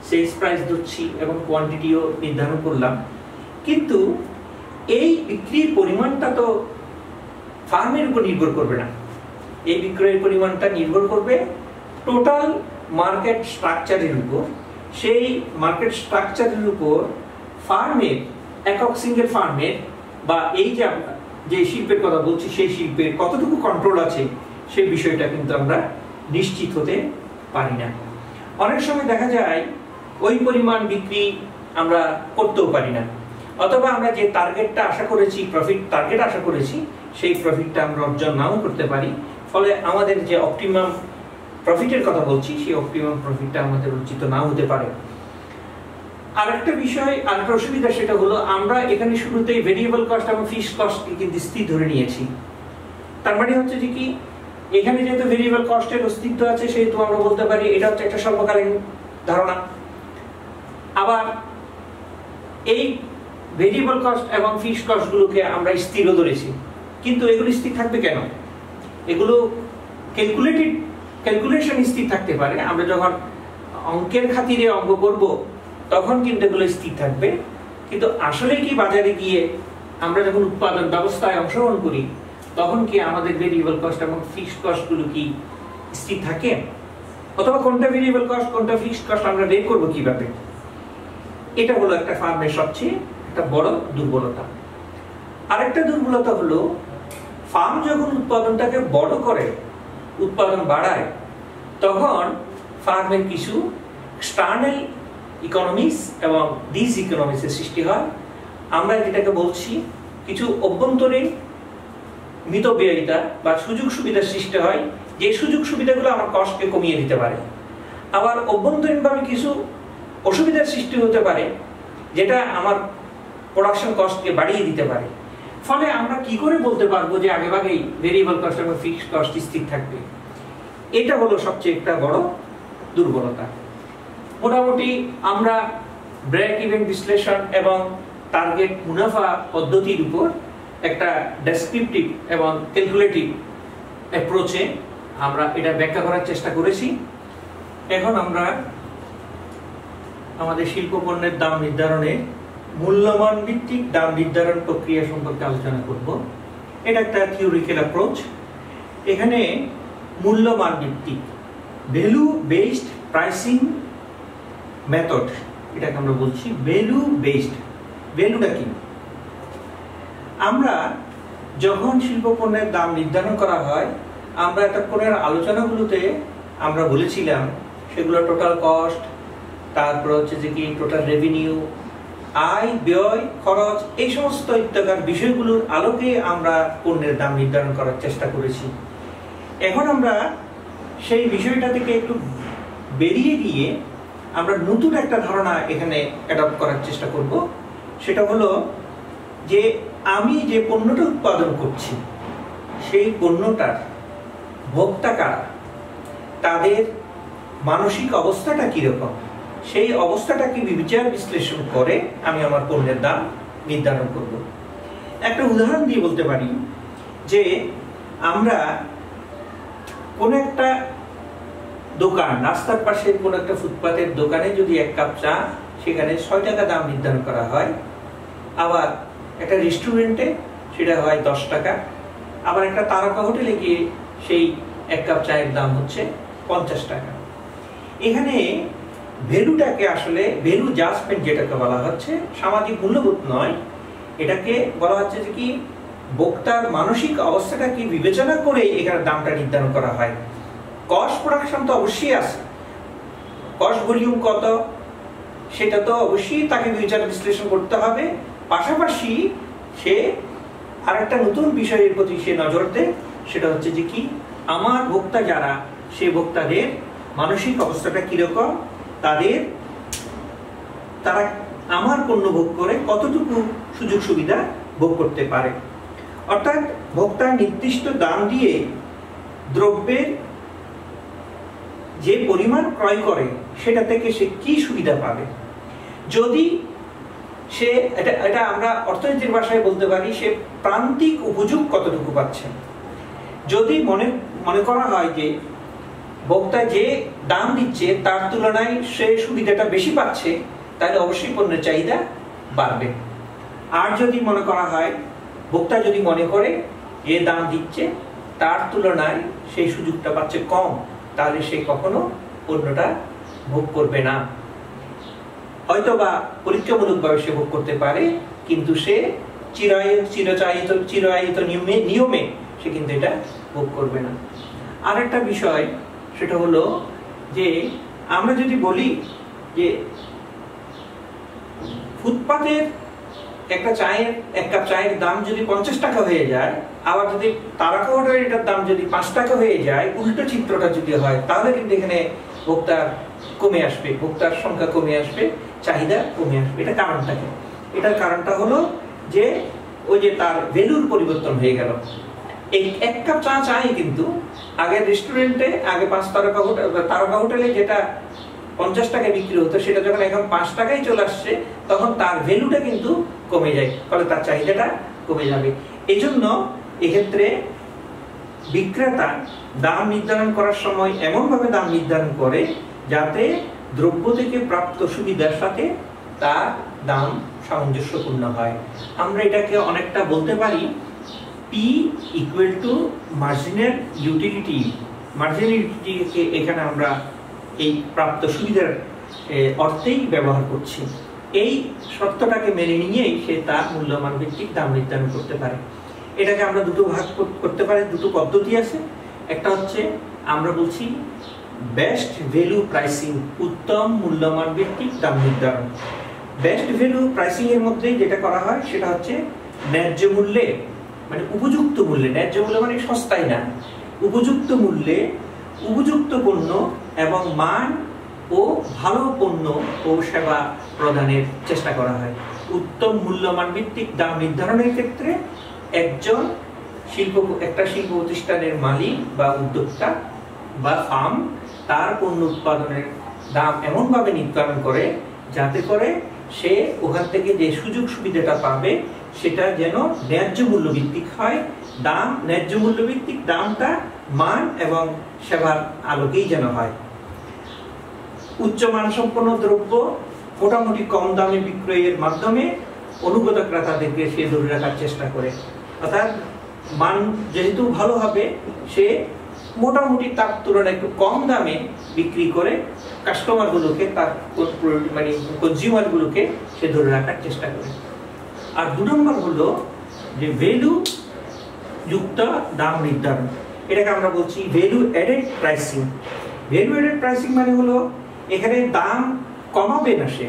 সেলস প্রাইস ধরছি এবং কোয়ান্টিটিও নির্ধারণ করলাম, কিন্তু এই বিক্রির পরিমাণটা তো ফার্মের উপর নির্ভর করবে না। এই বিক্রয়ের পরিমাণটা নির্ভর করবে টোটাল মার্কেট স্ট্রাকচারের উপর। সেই মার্কেট স্ট্রাকচারের উপর ফার্মের, একক সিঙ্গেল ফার্মের বা এই যে শিল্পের কথা বলছি সেই শিল্পের কতটুকু কন্ট্রোল আছে সেই বিষয়টা কিন্তু আমরা নিশ্চিত হতে পারি না। অনেক সময় দেখা যায় ওই পরিমাণ বিক্রি আমরা করতেও পারি না, অথবা আমরা যে টার্গেটটা আশা করেছি, প্রফিট টার্গেট আশা করেছি, সেই প্রফিটটা আমরা অর্জন নাও করতে পারি। ফলে আমাদের যে অপটিমাম প্রফিটের কথা বলছি সেই অপটিমাম প্রফিটটা আমাদের অর্জিত নাও হতে পারে। আরেকটা বিষয়, আরেকটা অসুবিধা সেটা হলো আমরা এখানে শুরুতেই ভেরিয়েবল কস্ট এবং ফিক্সড কস্টকে কিন্তু স্থির ধরে নিয়েছি। তার মানে হচ্ছে যে কি, এখানে যেহেতু ভেরিয়েবল কস্টের অস্তিত্ব আছে সেহেতু আমরা বলতে পারি এটা হচ্ছে একটা স্বল্পকালীন ধারণা। আবার এই ভেরিয়েবল কস্ট এবং ফিক্সড কস্টগুলোকে আমরা স্থিরও ধরেছি, কিন্তু এগুলো স্থির থাকবে কেন? এগুলো ক্যালকুলেশন স্থির থাকতে পারে। আমরা যখন অঙ্কের খাতিরে অঙ্ক করব তখন কিন্তু এগুলো স্থির থাকবে, কিন্তু আসলে কি বাজারে গিয়ে আমরা যখন উৎপাদন ব্যবস্থায় অংশগ্রহণ করি তখন কি আমাদের ভেরিয়েবল কস্ট এবং ফিক্সড কস্টগুলো কি স্থির থাকে? অথবা কোনটা ভেরিয়েবল কস্ট কোনটা ফিক্সড কস্ট আমরা বের করব কিভাবে? এটা হলো একটা ফার্মের সবচেয়ে একটা বড় দুর্বলতা। আরেকটা দুর্বলতা হলো ফার্ম যখন উৎপাদনটাকে বড় করে, উৎপাদন বাড়ায়, তখন ফার্মের কিছু এক্সটার্নাল ইকোনমিক্স এবং ডিস ইকোনমিক্সের সৃষ্টি হয়। আমরা যেটাকে বলছি কিছু অভ্যন্তরীণ মিতব্যয়িতা বা সুযোগ সুবিধার সৃষ্টি হয়, যে সুযোগ সুবিধাগুলো আমার কস্টকে কমিয়ে দিতে পারে। আবার অভ্যন্তরীণভাবে কিছু অসুবিধার সৃষ্টি হতে পারে, যেটা আমার প্রোডাকশন কস্টকে বাড়িয়ে দিতে পারে। ফলে আমরা কি করে বলতে পারবো যে আগেভাগেই ভেরিয়েবল কস্ট এবং ফিক্সড কস্ট স্থির থাকবে? এটা হলো সবচেয়ে একটা বড় দুর্বলতা। মোটামুটি আমরা ব্রেক ইভেন বিশ্লেষণ এবং টার্গেট মুনাফা পদ্ধতির উপর একটা ডেসক্রিপটিভ এবং ক্যালকুলেটিভ অ্যাপ্রোচে আমরা এটা ব্যাখ্যা করার চেষ্টা করেছি। এখন আমরা আমাদের শিল্প পণ্যের দাম নির্ধারণে মূল্যমান ভিত্তিক দাম নির্ধারণ প্রক্রিয়া সম্পর্কে আলোচনা করব। এটা একটা থিওরিক্যাল অ্যাপ্রোচ। এখানে মূল্যমান ভিত্তিক ভ্যালু বেসড প্রাইসিং মেথড, এটাকে আমরা বলছি ভ্যালু বেসড। ভ্যালুটা কি? আমরা যখন শিল্প পণ্যের দাম নির্ধারণ করা হয়, আমরা এতক্ষণের আলোচনাগুলোতে আমরা বলেছিলাম সেগুলো টোটাল কস্ট, তারপর হচ্ছে যে কি টোটাল রেভিনিউ, আয় ব্যয় খরচ, এই সমস্ত ইত্যাদি বিষয়গুলোর আলোকে আমরা পণ্যের দাম নির্ধারণ করার চেষ্টা করেছি। এখন আমরা সেই বিষয়টা থেকে একটু বেরিয়ে গিয়ে আমরা নতুন একটা ধারণা এখানে অ্যাডপ্ট করার চেষ্টা করব। সেটা হলো যে আমি যে পণ্যটা উৎপাদন করছি সেই পণ্যটার ভোক্তা কারা, তাদের মানসিক অবস্থাটা কিরকম, সেই অবস্থাটাকে বিচার বিশ্লেষণ করে আমি আমার পণ্যের দাম নির্ধারণ করব। একটা উদাহরণ দিয়ে বলতে পারি যে আমরা কোন একটা দোকান, রাস্তার পাশে কোন একটা ফুটপাতের দোকানে যদি এক কাপ চা সেখানে 6 টাকা দাম নির্ধারণ করা হয়, আবার একটা রেস্টুরেন্টে সেটা হয় 10 টাকা, আবার একটা তারকা হোটেলে গিয়ে সেই এক কাপ চায়ের দাম হচ্ছে 50 টাকা। এখানে ভ্যালুটাকে আসলে ভ্যালু জাজমেন্ট যেটাকে বলা হচ্ছে, সামাজিক মূল্যবোধ নয়, এটাকে বলা হচ্ছে যে কি ভোক্তার মানসিক অবস্থাটাকে বিবেচনা করে এখানে দামটা নির্ধারণ করা হয়। কস্ট প্রোডাকশন তো অবশ্যই আছে, কস্ট ভলিউম কত সেটা তো অবশ্যই তাকে বিচার বিশ্লেষণ করতে হবে। পাশাপাশি সে আরেকটা নতুন বিষয়ের প্রতি সে নজর দেয়, সেটা হচ্ছে যে কি আমার ভোক্তা যারা, সেই ভোক্তাদের মানসিক অবস্থাটা কিরকম, তারা আমার পণ্য ভোগ করে কতটুকু সুযোগ সুবিধা ভোগ করতে পারে। অর্থাৎ ভোক্তা নির্দিষ্ট দাম দিয়ে দ্রব্যের যে পরিমাণ ক্রয় করে সেটা থেকে সে কি সুবিধা পাবে। যদি সে এটা আমরা অর্থনীতির ভাষায় বলতে পারি সে প্রান্তিক উপযোগ কতটুকু পাচ্ছে। যদি মনে করা হয় যে ভোক্তা যে দাম দিচ্ছে তার তুলনায় সে সুবিধাটা বেশি পাচ্ছে, তাহলে অবশ্যই পণ্যের চাহিদা বাড়বে। আর যদি মনে করা হয়, ভোক্তা যদি মনে করে যে দাম দিচ্ছে তার তুলনায় সেই সুযোগটা পাচ্ছে কম, তাহলে সে কখনো পণ্যটা ভোগ করবে না। হয়তোবা পরীক্ষামূলকভাবে সে ভোগ করতে পারে, কিন্তু সে চিরায়িত নিয়মে সে কিন্তু এটা ভোগ করবে না। আরেকটা বিষয় সেটা হলো যে আমরা যদি বলি যে ফুটপাতের একটা এক কাপ চায়ের দাম যদি 50 টাকা হয়ে যায়, আবার যদি তারকা হোটেলের এটার দাম যদি 5 টাকা হয়ে যায়, উল্টো চিত্রটা যদি হয়, তাহলে কিন্তু এখানে ভোক্তার কমে আসবে, ভোক্তার সংখ্যা কমে আসবে, চাহিদা কমে আসবে। এটা কারণটা কি? এটার কারণটা হলো যে ওই যে তার ভ্যালুর পরিবর্তন হয়ে গেল। এই এক কাপ চা চাই কিন্তু আগের রেস্টুরেন্টে, আগে 5 তারকা হোটেলে যেটা 50 টাকায় বিক্রি হতো, সেটা যখন এখন 5 টাকায় চলে আসছে, তখন তার ভ্যালুটা কিন্তু কমে যায়, ফলে তার চাহিদাটা কমে যাবে। এই জন্য এক্ষেত্রে বিক্রেতা দাম নির্ধারণ করার সময় এমনভাবে দাম নির্ধারণ করে যাতে দ্রব্য থেকে প্রাপ্ত সুবিধার সাথে তার দাম সামঞ্জস্যপূর্ণ হয়। আমরা এটাকে অনেকটা বলতে পারি P = মার্জিনাল ইউটিলিটি। মার্জিনাল ইউটিলিটিকে এখানে আমরা এই প্রাপ্ত সুবিধার অর্থেই ব্যবহার করছে। এই শর্তটাকে মেনে নিয়েই সে তার মূল্যমান ভিত্তিক দাম নির্ধারণ করতে পারে। এটাকে আমরা দুটো ভাগ করতে পারি, দুটো পদ্ধতি আছে। একটা হচ্ছে আমরা বলছি বেস্ট ভ্যালু প্রাইসিং, উত্তম মূল্যমান ভিত্তিক দাম নির্ধারণ। বেস্ট ভ্যালু প্রাইসিং এর মধ্যে যেটা করা হয় সেটা হচ্ছে ন্যায্য মূল্যে, মানে উপযুক্ত মূল্যে, ন্যায্য মূল্য মানে সস্তায় না, উপযুক্ত মূল্যে উপযুক্ত পণ্য এবং মান ও ভালো পণ্য ও সেবা প্রদানের চেষ্টা করা হয়। উত্তম মূল্যমান ভিত্তিক দাম নির্ধারণের ক্ষেত্রে একটা শিল্প প্রতিষ্ঠানের মালিক বা উদ্যোক্তা বা ফার্ম তার পণ্য উৎপাদনের দাম এমনভাবে নির্ধারণ করে যাতে করে সে ওখান থেকে যে সুযোগ সুবিধাটা পাবে সেটা যেন ন্যায্য মূল্য ভিত্তিক হয়। দাম ন্যায্য মূল্য ভিত্তিক, দামটা মান এবং সেবার আলোকেই যেন হয়। উচ্চ মানসম্পন্ন দ্রব্য মোটামুটি কম দামে বিক্রয়ের মাধ্যমে অনুগত ক্রেতাদেরকে সে ধরে রাখার চেষ্টা করে। অর্থাৎ মান যেহেতু ভালো হবে, সে মোটামুটি তার তুলনায় একটু কম দামে বিক্রি করে কাস্টমারগুলোকে, তার মানে কনজিউমারগুলোকে সে ধরে রাখার চেষ্টা করে। আর 2 নম্বর হলো যে ভ্যালু যুক্ত দাম নির্ধারণ। এটাকে আমরা বলছি value aided pricing. Value aided pricing মানে হলো এখানে দাম কমাবে না সে।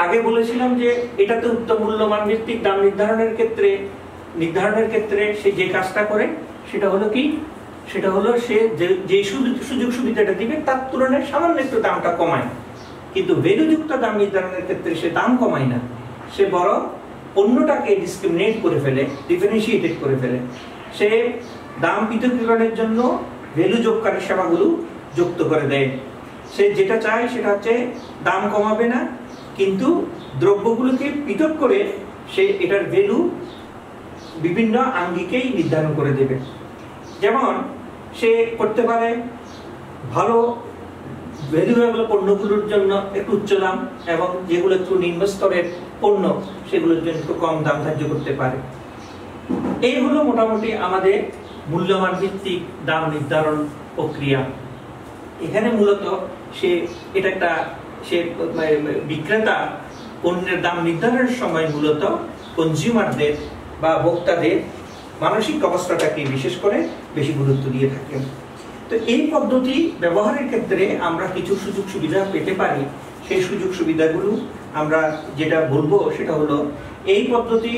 আগে বলেছিলাম যে এটাতে উত্তম মূল্যমান ভিত্তিক দাম নির্ধারণের ক্ষেত্রে সে যে কাজটা করে সেটা হলো কি, সেটা হলো সে যে সুযোগ সুবিধাটা দিবে তার তুলনায় সামান্য একটু দামটা কমায়। কিন্তু ভ্যালুযুক্ত দাম নির্ধারণের ক্ষেত্রে সে দাম কমায় না, সে বরং পণ্যটাকে ডিসক্রিমিনেট করে ফেলে, ডিফারেন্সিয়েটেড করে ফেলে। সে দাম পৃথকীকরণের জন্য ভ্যালু যোগকারী সেবাগুলো যুক্ত করে দেয়। সে যেটা চায় সেটা হচ্ছে দাম কমাবে না, কিন্তু দ্রব্যগুলোকে পৃথক করে সে এটার ভ্যালু বিভিন্ন আঙ্গিকেই নির্ধারণ করে দেবে। যেমন সে করতে পারে ভালো ভ্যালুয়েবল পণ্যগুলোর জন্য একটু উচ্চ দাম, এবং যেগুলো একটু নিম্ন স্তরের পণ্য সেগুলোর জন্য একটু কম দাম ধার্য করতে পারে। এই হলো মোটামুটি আমাদের মূল্যমান ভিত্তিক দাম নির্ধারণ প্রক্রিয়া। এখানে মূলত সে বিক্রেতা পণ্যের দাম নির্ধারণের সময় মূলত কনজিউমারদের বা ভোক্তাদের মানসিক অবস্থাটাকে বিশেষ করে বেশি গুরুত্ব দিয়ে থাকেন। তো এই পদ্ধতি ব্যবহারের ক্ষেত্রে আমরা কিছু সুযোগ সুবিধা পেতে পারি। সেই সুযোগ সুবিধাগুলো আমরা যেটা বলবো সেটা হলো, এই পদ্ধতি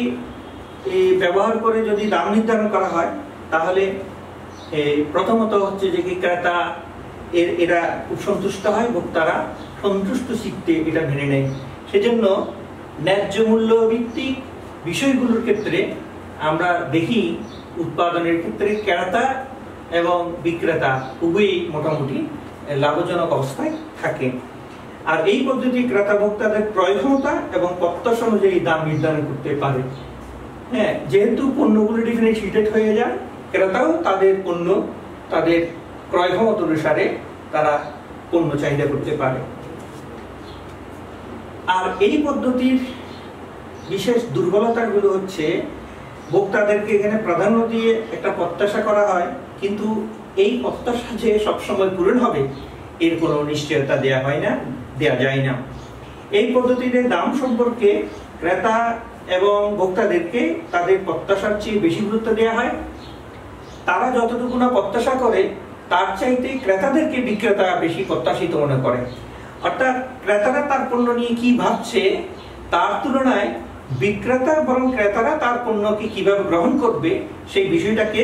ব্যবহার করে যদি দাম নির্ধারণ করা হয় তাহলে প্রথমত হচ্ছে যে ক্রেতা এরা খুব সন্তুষ্ট হয়, ভোক্তারা সন্তুষ্ট চিত্তে এটা মেনে নেয়। সেজন্য ন্যায্য মূল্য ভিত্তিক বিষয়গুলোর ক্ষেত্রে আমরা দেখি উৎপাদনের ক্ষেত্রে ক্রেতা এবং বিক্রেতা উভয়ই মোটামুটি লাভজনক অবস্থায় থাকে। আর এই পদ্ধতি ক্রেতা ভোক্তাদের ক্রয় ক্ষমতা এবং প্রত্যাশা অনুযায়ী দাম নির্ধারণ করতে পারে। হ্যাঁ, যেহেতু পণ্যগুলো ডিফারেন্সিয়েটেড হয়ে যায়, ক্রেতাও তাদের পণ্য তাদের ক্রয় ক্ষমতা অনুসারে তারা পণ্য চাহিদা করতে পারে। আর এই পদ্ধতির বিশেষ দুর্বলতাগুলো হচ্ছে, ভোক্তাদেরকে এখানে প্রাধান্য দিয়ে একটা প্রত্যাশা করা হয়, কিন্তু এই প্রত্যাশা যে সবসময় পূরণ হবে এর কোনো নিশ্চয়তা দেয়া যায় না। এই পদ্ধতিতে দাম সম্পর্কে ক্রেতা এবং ভোক্তাদেরকে তাদের প্রত্যাশার চেয়ে বেশি গুরুত্ব দেওয়া হয়। তারা যতটুকু না প্রত্যাশা করে তার চাইতে ক্রেতাদেরকে বিক্রেতা বেশি প্রত্যাশিত মনে করে। অর্থাৎ ক্রেতারা তার পণ্য নিয়ে কি ভাবছে তার তুলনায় বিক্রেতা বরং ক্রেতারা তার পণ্যকে কিভাবে গ্রহণ করবে সেই বিষয়টাকে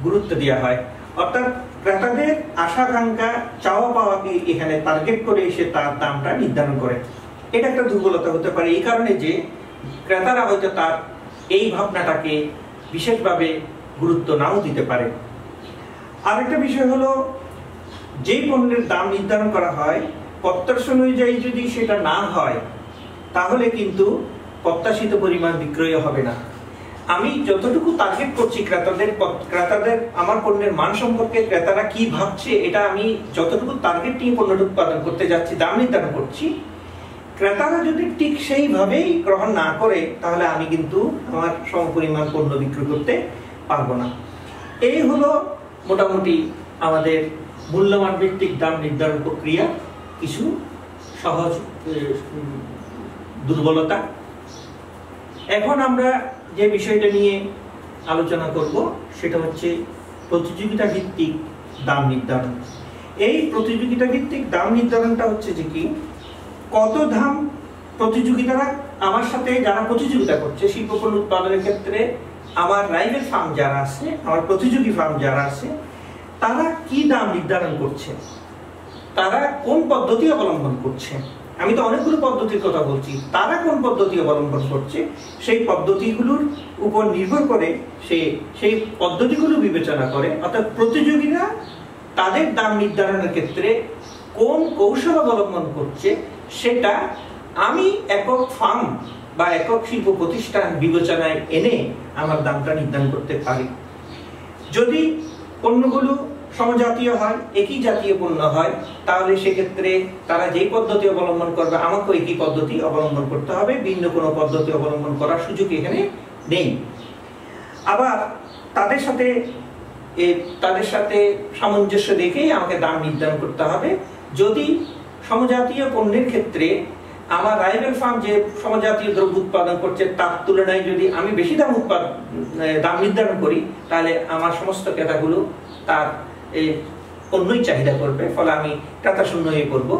গুরুত্ব দেওয়া হয়। অর্থাৎ ক্রেতাদের আশাকাঙ্ক্ষা চাওয়া পাওয়াকে এখানে টার্গেট করে এসে তার দামটা নির্ধারণ করে। এটা একটা দুর্বলতা হতে পারে, এই কারণে যে ক্রেতারা হয়তো তার এই ভাবনাটাকে বিশেষভাবে গুরুত্ব নাও দিতে পারে। আরেকটা বিষয় হলো, যে পণ্যের দাম নির্ধারণ করা হয় প্রত্যাশা অনুযায়ী যদি সেটা না হয় তাহলে কিন্তু প্রত্যাশিত পরিমাণ বিক্রয় হবে না। আমি যতটুকু টার্গেট করছি ক্রেতাদের আমার পণ্যের মান সম্পর্কে ক্রেতারা কি ভাবছে, এটা আমি যতটুকু টার্গেট নিয়ে পণ্যটা উৎপাদন করতে যাচ্ছি, দাম নির্ধারণ করছি, ক্রেতারা যদি ঠিক সেইভাবেই গ্রহণ না করে তাহলে আমি কিন্তু আমার সমপরিমাণ পণ্য বিক্রি করতে পারবো না। এই হলো মোটামুটি আমাদের মূল্যমান ভিত্তিক দাম নির্ধারণ প্রক্রিয়া কিছু সহজ দুর্বলতা। এখন আমরা যে বিষয়টা নিয়ে আলোচনা করব সেটা হচ্ছে প্রতিযোগিতা ভিত্তিক দাম নির্ধারণ। এই প্রতিযোগিতা ভিত্তিক দাম নির্ধারণটা হচ্ছে যে কি, কত দাম প্রতিযোগিতারা আমার সাথে যারা প্রতিযোগিতা করছে শিল্প পণ্য উৎপাদনের ক্ষেত্রে, আমার রাইভেল ফার্ম যারা আছে, আমার প্রতিযোগী ফার্ম যারা আছে, তারা কি দাম নির্ধারণ করছে, তারা কোন পদ্ধতি অবলম্বন করছে। আমি তো অনেকগুলো পদ্ধতির কথা বলছি, তারা কোন পদ্ধতি অবলম্বন করছে সেই পদ্ধতিগুলোর উপর নির্ভর করে সেই পদ্ধতিগুলো বিবেচনা করে, অর্থাৎ প্রতিযোগীরা তাদের দাম নির্ধারণের ক্ষেত্রে কোন কৌশল অবলম্বন করছে সেটা আমি একক ফার্ম বা একক শিল্প প্রতিষ্ঠান বিবেচনায় এনে আমার দামটা নির্ধারণ করতে পারি। যদি পণ্যগুলো সমজাতীয় হয়, একই জাতীয় পণ্য হয়, তাহলে সেক্ষেত্রে তারা যেই পদ্ধতি অবলম্বন করবে আমাকে একই পদ্ধতি অবলম্বন করতে হবে, ভিন্ন কোনো পদ্ধতি অবলম্বন করার সুযোগ এখানে নেই। আবার তাদের সাথে সামঞ্জস্য রেখেই আমাকে দাম নির্ধারণ করতে হবে। যদি সমজাতীয় পণ্যের ক্ষেত্রে আমার রাইভেল ফার্ম যে সমজাতীয় দ্রব্য উৎপাদন করছে তার তুলনায় যদি আমি বেশি দাম নির্ধারণ করি, তাহলে আমার সমস্ত ক্রেতাগুলো তার পণ্যই চাহিদা করবে, ফলে আমি ক্রেতা শূন্য হয়ে পড়ব।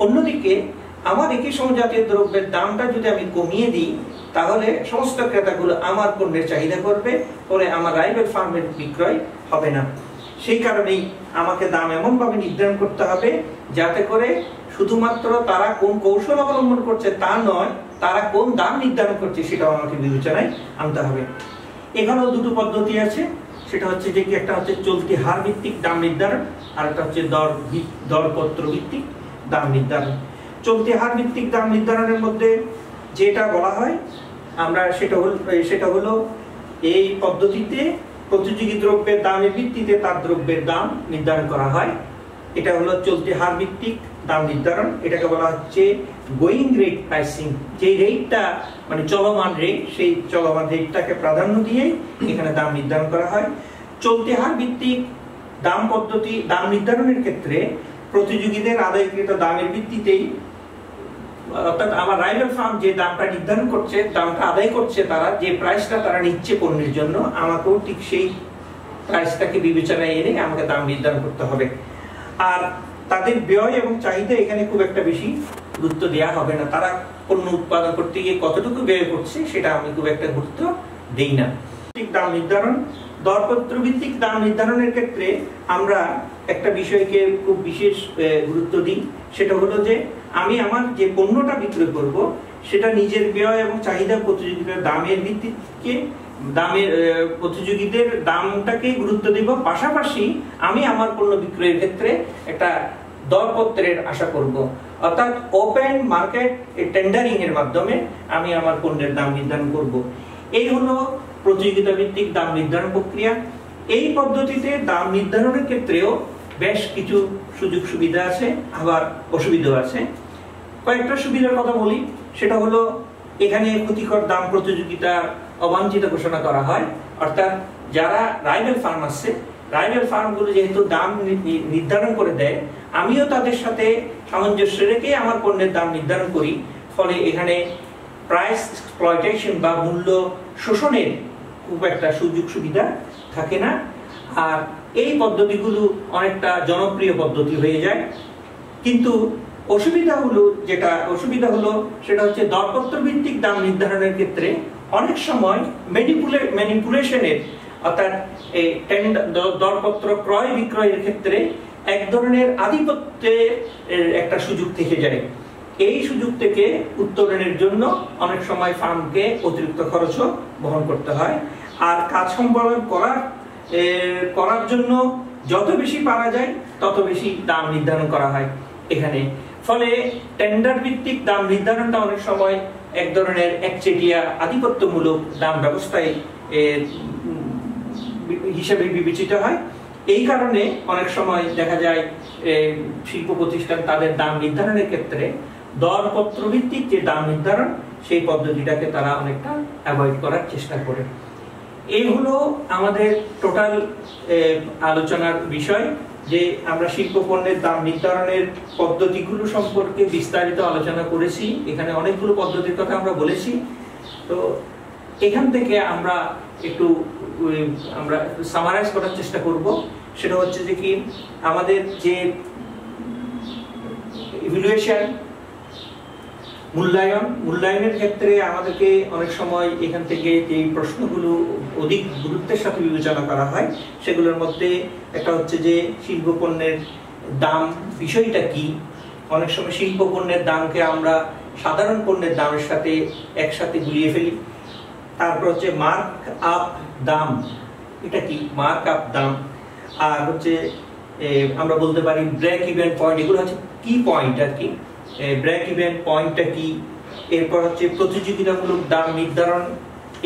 অন্যদিকে আমার একই সমজাতীয় দ্রব্যের দামটা যদি আমি কমিয়ে দিই, তাহলে সমস্ত ক্রেতাগুলো আমার পণ্যের চাহিদা করবে, ফলে আমার রাইভেল ফার্মের বিক্রয় হবে না। সেই কারণেই আমাকে দাম এমনভাবে নির্ধারণ করতে হবে যাতে করে শুধুমাত্র তারা কোন কৌশল অবলম্বন করছে তা নয়, তারা কোন দাম নির্ধারণ করছে সেটাও আমাকে বিবেচনায় আনতে হবে। এখানেও দুটো পদ্ধতি আছে, সেটা হচ্ছে যে কি, একটা হচ্ছে চলতি হার ভিত্তিক দাম নির্ধারণ, আর একটা হচ্ছে দরপত্র ভিত্তিক দাম নির্ধারণ। চলতি হার ভিত্তিক দাম নির্ধারণের মধ্যে যেটা বলা হয় আমরা সেটা হলো এই পদ্ধতিতে প্রতিযোগী দ্রব্যের দামের ভিত্তিতে তার দ্রব্যের দাম নির্ধারণ করা হয়। এটা হলো চলতি হার ভিত্তিক দাম নির্ধারণ। এটাকে বলা হচ্ছে গোয়িং রেট প্রাইসিং। যে রেটটা মানে চলমান রেট, সেই চলমান রেটটাকে প্রাধান্য দিয়ে এখানে দাম নির্ধারণ করা হয়। চলতি হার ভিত্তিক দাম নির্ধারণের ক্ষেত্রে প্রতিযোগীদের আদায়কৃত দামের ভিত্তিতেই, অর্থাৎ আমার রাইভেল ফার্ম যে দামটা নির্ধারণ করছে, দামটা আদায় করছে, তারা যে প্রাইসটা তারা নিচ্ছে পণ্যের জন্য, আমাকেও ঠিক সেই প্রাইসটাকে বিবেচনায় এনে আমাকে দাম নির্ধারণ করতে হবে। আর তাদের ব্যয় এবং চাহিদা এখানে খুব একটা বেশি গুরুত্ব দেওয়া হবে না। তারা পণ্য উৎপাদন করতে গিয়ে কতটুকু ব্যয় করছে সেটা আমি খুব একটা গুরুত্ব দেই না। দাম নির্ধারণ, দরপত্র ভিত্তিক দাম নির্ধারণের ক্ষেত্রে আমরা একটা বিষয়কে খুব বিশেষ গুরুত্ব দিই। সেটা হলো যে আমি আমার যে পণ্যটা বিক্রয় করব সেটা নিজের ব্যয় এবং চাহিদা প্রতিযোগিতার দামের ভিত্তিকে প্রতিযোগীদের দামটাকে গুরুত্ব দেব, পাশাপাশি আমি আমার পণ্য বিক্রয়ের ক্ষেত্রে একটা দরপত্রের আশা করব, অর্থাৎ ওপেন মার্কেট টেন্ডারিং এর মাধ্যমে আমি আমার পণ্যের দাম নির্ধারণ করব। এই হলো প্রতিযোগিতা ভিত্তিক দাম নির্ধারণ প্রক্রিয়া। এই পদ্ধতিতে দাম নির্ধারণের ক্ষেত্রেও বেশ কিছু সুযোগ সুবিধা আছে, আবার অসুবিধাও আছে। কয়েকটা সুবিধার কথা বলি। সেটা হলো এখানে ক্ষতিকর দাম প্রতিযোগিতা অবাঞ্ছিত ঘোষণা করা হয়, অর্থাৎ যারা রাইভেল ফার্ম আছে, রাইভেল ফার্মগুলো যেহেতু দাম নির্ধারণ করে দেয়, আমিও তাদের সাথে সামঞ্জস্য রেখে আমার পণ্যের দাম নির্ধারণ করি, ফলে এখানে প্রাইস এক্সপ্লয়টেশন বা মূল্য শোষণের খুব একটা সুযোগ সুবিধা থাকে না। আর এই পদ্ধতিগুলো অনেকটা জনপ্রিয় পদ্ধতি হয়ে যায়। কিন্তু অসুবিধা হলো সেটা হচ্ছে দরপত্র ভিত্তিক দাম নির্ধারণের ক্ষেত্রে অনেক সময় ম্যানিপুলেশনের, অর্থাৎ দরপত্র ক্রয় বিক্রয়ের ক্ষেত্রে এক ধরনের আধিপত্যের একটা সুযোগ থেকে যায়। এই সুযোগ থেকে উত্তরণের জন্য অনেক সময় ফার্মকে অতিরিক্ত খরচও বহন করতে হয়। আর কাজ সম্পাদন করার জন্য যত বেশি পারা যায় তত বেশি দাম নির্ধারণ করা হয় এখানে। ফলে টেন্ডার ভিত্তিক দাম নির্ধারণটা অনেক সময় এক ধরনের একচেটিয়া আধিপত্যমূলক দাম ব্যবস্থায় হিসেবে বিবেচিত হয়। এই কারণে অনেক সময় দেখা যায় শিল্প প্রতিষ্ঠান তাদের দাম নির্ধারণের ক্ষেত্রে দরপত্র ভিত্তিক যে দাম নির্ধারণ সেই পদ্ধতিটাকে তারা অনেকটা অ্যাভয়েড করার চেষ্টা করে। এই হলো আমাদের টোটাল আলোচনার বিষয়। যে আমরা শিল্প পণ্যের দাম নির্ধারণের পদ্ধতিগুলো সম্পর্কে বিস্তারিত আলোচনা করেছি। এখানে অনেকগুলো পদ্ধতির কথা আমরা বলেছি। তো এখান থেকে আমরা একটু সামারাইজ করার চেষ্টা করব। সেটা হচ্ছে যে কি আমাদের যে ইভ্যালুয়েশন মূল্যায়নের ক্ষেত্রে আমাদেরকে অনেক সময় এখান থেকে যে প্রশ্নগুলো অধিক গুরুত্বের সাথে বিবেচনা করা হয় সেগুলোর মধ্যে একটা হচ্ছে যে শিল্প পণ্যের দাম বিষয়টা কি। অনেক সময় শিল্প পণ্যের দামকে আমরা সাধারণ পণ্যের দামের সাথে একসাথে গুলিয়ে ফেলি। তারপর হচ্ছে মার্ক আপ দাম, এটা কি মার্ক আপ দাম। আর হচ্ছে আমরা বলতে পারি ব্রেক ইভেন পয়েন্ট, এগুলো হচ্ছে কি পয়েন্ট আর কি। ব্রেক ইভেন পয়েন্টটা কি, এরপর হচ্ছে প্রতিযোগিতামূলক দাম নির্ধারণ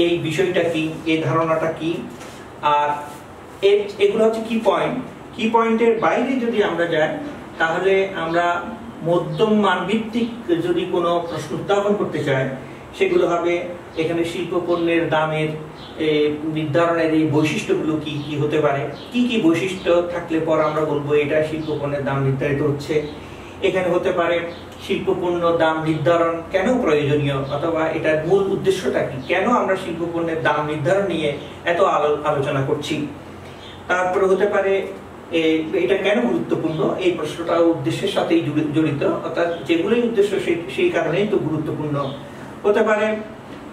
এই বিষয়টা কি, এই ধারণাটা কি। আর এগুলো হচ্ছে কি পয়েন্ট। কি পয়েন্টের বাইরে যদি আমরা যাই তাহলে আমরা মধ্যম মান ভিত্তিক যদি কোনো প্রশ্ন উত্থাপন করতে চাই সেগুলো হবে এখানে শিল্প পণ্যের দামের নির্ধারণের এই বৈশিষ্ট্যগুলো কি কি হতে পারে, কি কি বৈশিষ্ট্য থাকলে পর আমরা বলবো এটা শিল্প পণ্যের দাম নির্ধারিত হচ্ছে। এখানে হতে পারে শিল্প পণ্য দাম নির্ধারণ কেন প্রয়োজনীয়, অথবা এটার মূল উদ্দেশ্যটা কি, কেন আমরা শিল্প পণ্যের দাম নির্ধারণ নিয়ে এত আলোচনা করছি। তারপরে হতে পারে এটা কেন গুরুত্বপূর্ণ, এই প্রশ্নটা উদ্দেশ্যের সাথেই জড়িত, অর্থাৎ যেগুলোই উদ্দেশ্য সেই কারণেই তো গুরুত্বপূর্ণ হতে পারে।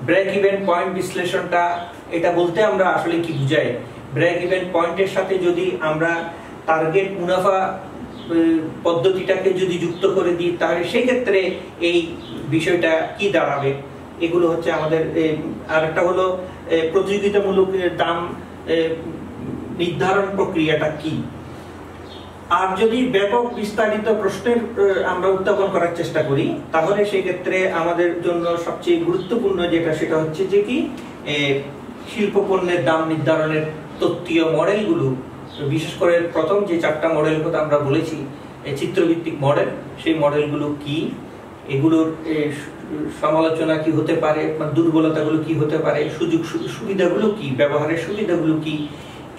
ব্রেক ইভেন পয়েন্ট বিশ্লেষণটা, এটা বলতে আমরা আসলে কি বুঝাই। ব্রেক ইভেন পয়েন্টের সাথে যদি আমরা টার্গেট মুনাফা পদ্ধতিটাকে যদি যুক্ত করে দিই তাহলে সেই ক্ষেত্রে এই বিষয়টা কি দাঁড়াবে। এগুলো হচ্ছে আমাদের। আরেকটা হলো প্রতিযোগিতামূলক দাম নির্ধারণ প্রক্রিয়াটা কি। আর যদি ব্যাপক বিস্তারিত প্রশ্নের আমরা উত্থাপন করার চেষ্টা করি তাহলে সেই ক্ষেত্রে আমাদের জন্য সবচেয়ে গুরুত্বপূর্ণ যেটা সেটা হচ্ছে যে কি শিল্প পণ্যের দাম নির্ধারণের তত্ত্বীয় মডেলগুলো, বিশেষ করে প্রথম যে 4টা মডেল কথা আমরা বলেছি চিত্রভিত্তিক মডেল, সেই মডেলগুলো কি, এগুলোর সমালোচনা কি হতে পারে, দুর্বলতাগুলো কি হতে পারে, সুযোগ সুবিধাগুলো কি, ব্যবহারের সুবিধাগুলো কি,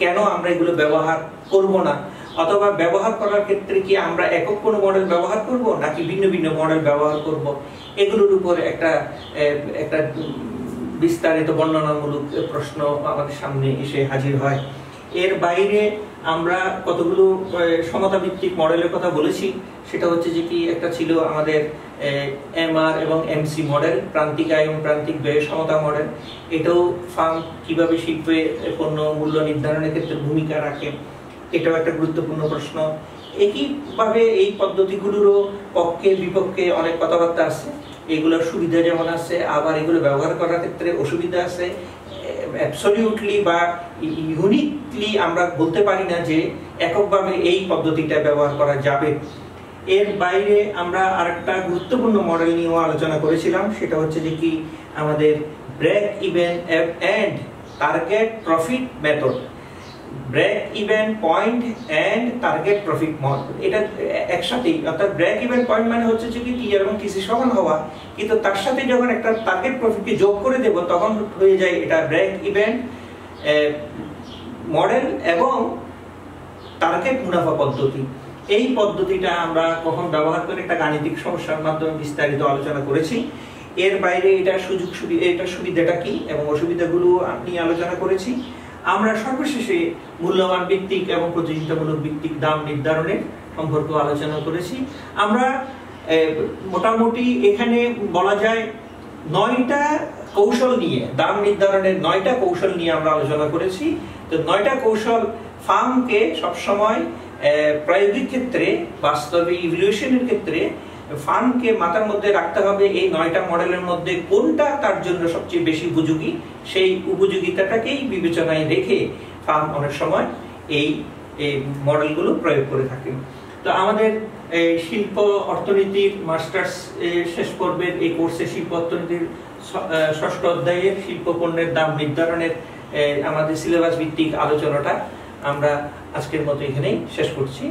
কেন আমরা এগুলো ব্যবহার করব না, অথবা ব্যবহার করার ক্ষেত্রে কি আমরা একক কোনো মডেল ব্যবহার করব নাকি ভিন্ন ভিন্ন মডেল ব্যবহার করব, এগুলোর উপর একটা বিস্তারিত বর্ণনামূলক প্রশ্ন আমাদের সামনে এসে হাজির হয়। এর বাইরে আমরা কতগুলো সমতা ভিত্তিক মডেলের কথা বলেছি। সেটা হচ্ছে যে কি একটা ছিল আমাদের এমআর এবং এমসি মডেল, প্রান্তিক আয় এবং প্রান্তিক ব্যয় সমতা মডেল। এটাও ফার্ম কিভাবে শিল্পে পণ্য মূল্য নির্ধারণের ক্ষেত্রে ভূমিকা রাখে, এটাও একটা গুরুত্বপূর্ণ প্রশ্ন। একইভাবে এই পদ্ধতিগুলোরও পক্ষে বিপক্ষে অনেক কথাবার্তা আছে। এগুলোর সুবিধা যেমন আছে, আবার এগুলো ব্যবহার করার ক্ষেত্রে অসুবিধা আছে। অ্যাবসলিউটলি বা ইউনিকলি আমরা বলতে পারি না যে এককভাবে এই পদ্ধতিটা ব্যবহার করা যাবে। এর বাইরে আমরা আরেকটা গুরুত্বপূর্ণ মডেল নিয়েও আলোচনা করেছিলাম। সেটা হচ্ছে যে কি আমাদের break even and target profit method. Break even point and target profit model, এটা একসাথেই, অর্থাৎ ব্রেক ইভেন পয়েন্ট মানে হচ্ছে যে কি টি এবং টিসি সমান হওয়া, কিন্তু তার সাথে যখন একটা টার্গেট প্রফিটকে যোগ করে দেব তখন হয়ে যায় এটা ব্রেক ইভেন মডেল এবং টার্গেট মুনাফা পদ্ধতি। এই পদ্ধতিটা আমরা কখন ব্যবহার করে একটা গাণিতিক সমস্যার মাধ্যমে বিস্তারিত আলোচনা করেছি। এর বাইরে এটা এটা সুবিধাটা কি এবং অসুবিধাগুলো নিয়ে আলোচনা করেছি। আমরা সর্বশেষে মূল্যমান ভিত্তিক এবং প্রতিযোগিতামূলক ভিত্তিক দাম নির্ধারণের সম্পর্ক আলোচনা করেছি। আমরা মোটামুটি এখানে বলা যায় 9টা কৌশল নিয়ে, দাম নির্ধারণের 9টা কৌশল নিয়ে আমরা আলোচনা করেছি। তো 9টা কৌশল ফার্মকে সবসময় প্রায়োগিক ক্ষেত্রে, বাস্তবে ইভ্যালুয়েশনের ক্ষেত্রে ফার্মকে মাথার মধ্যে রাখতে হবে এই 9টা মডেলের মধ্যে কোনটা তার জন্য সবচেয়ে বেশি উপযোগী, সেই উপযোগিতাটাকেই বিবেচনায় রেখে ফার্ম অনেক সময় এই মডেলগুলো প্রয়োগ করে থাকে। তো আমাদের শিল্প অর্থনীতির মাস্টার্স শেষ পর্বের এই কোর্সে শিল্প অর্থনীতির 6ষ্ঠ অধ্যায়ের শিল্প পণ্যের দাম নির্ধারণের আমাদের সিলেবাস ভিত্তিক আলোচনাটা আমরা আজকের মতো এখানেই শেষ করছি।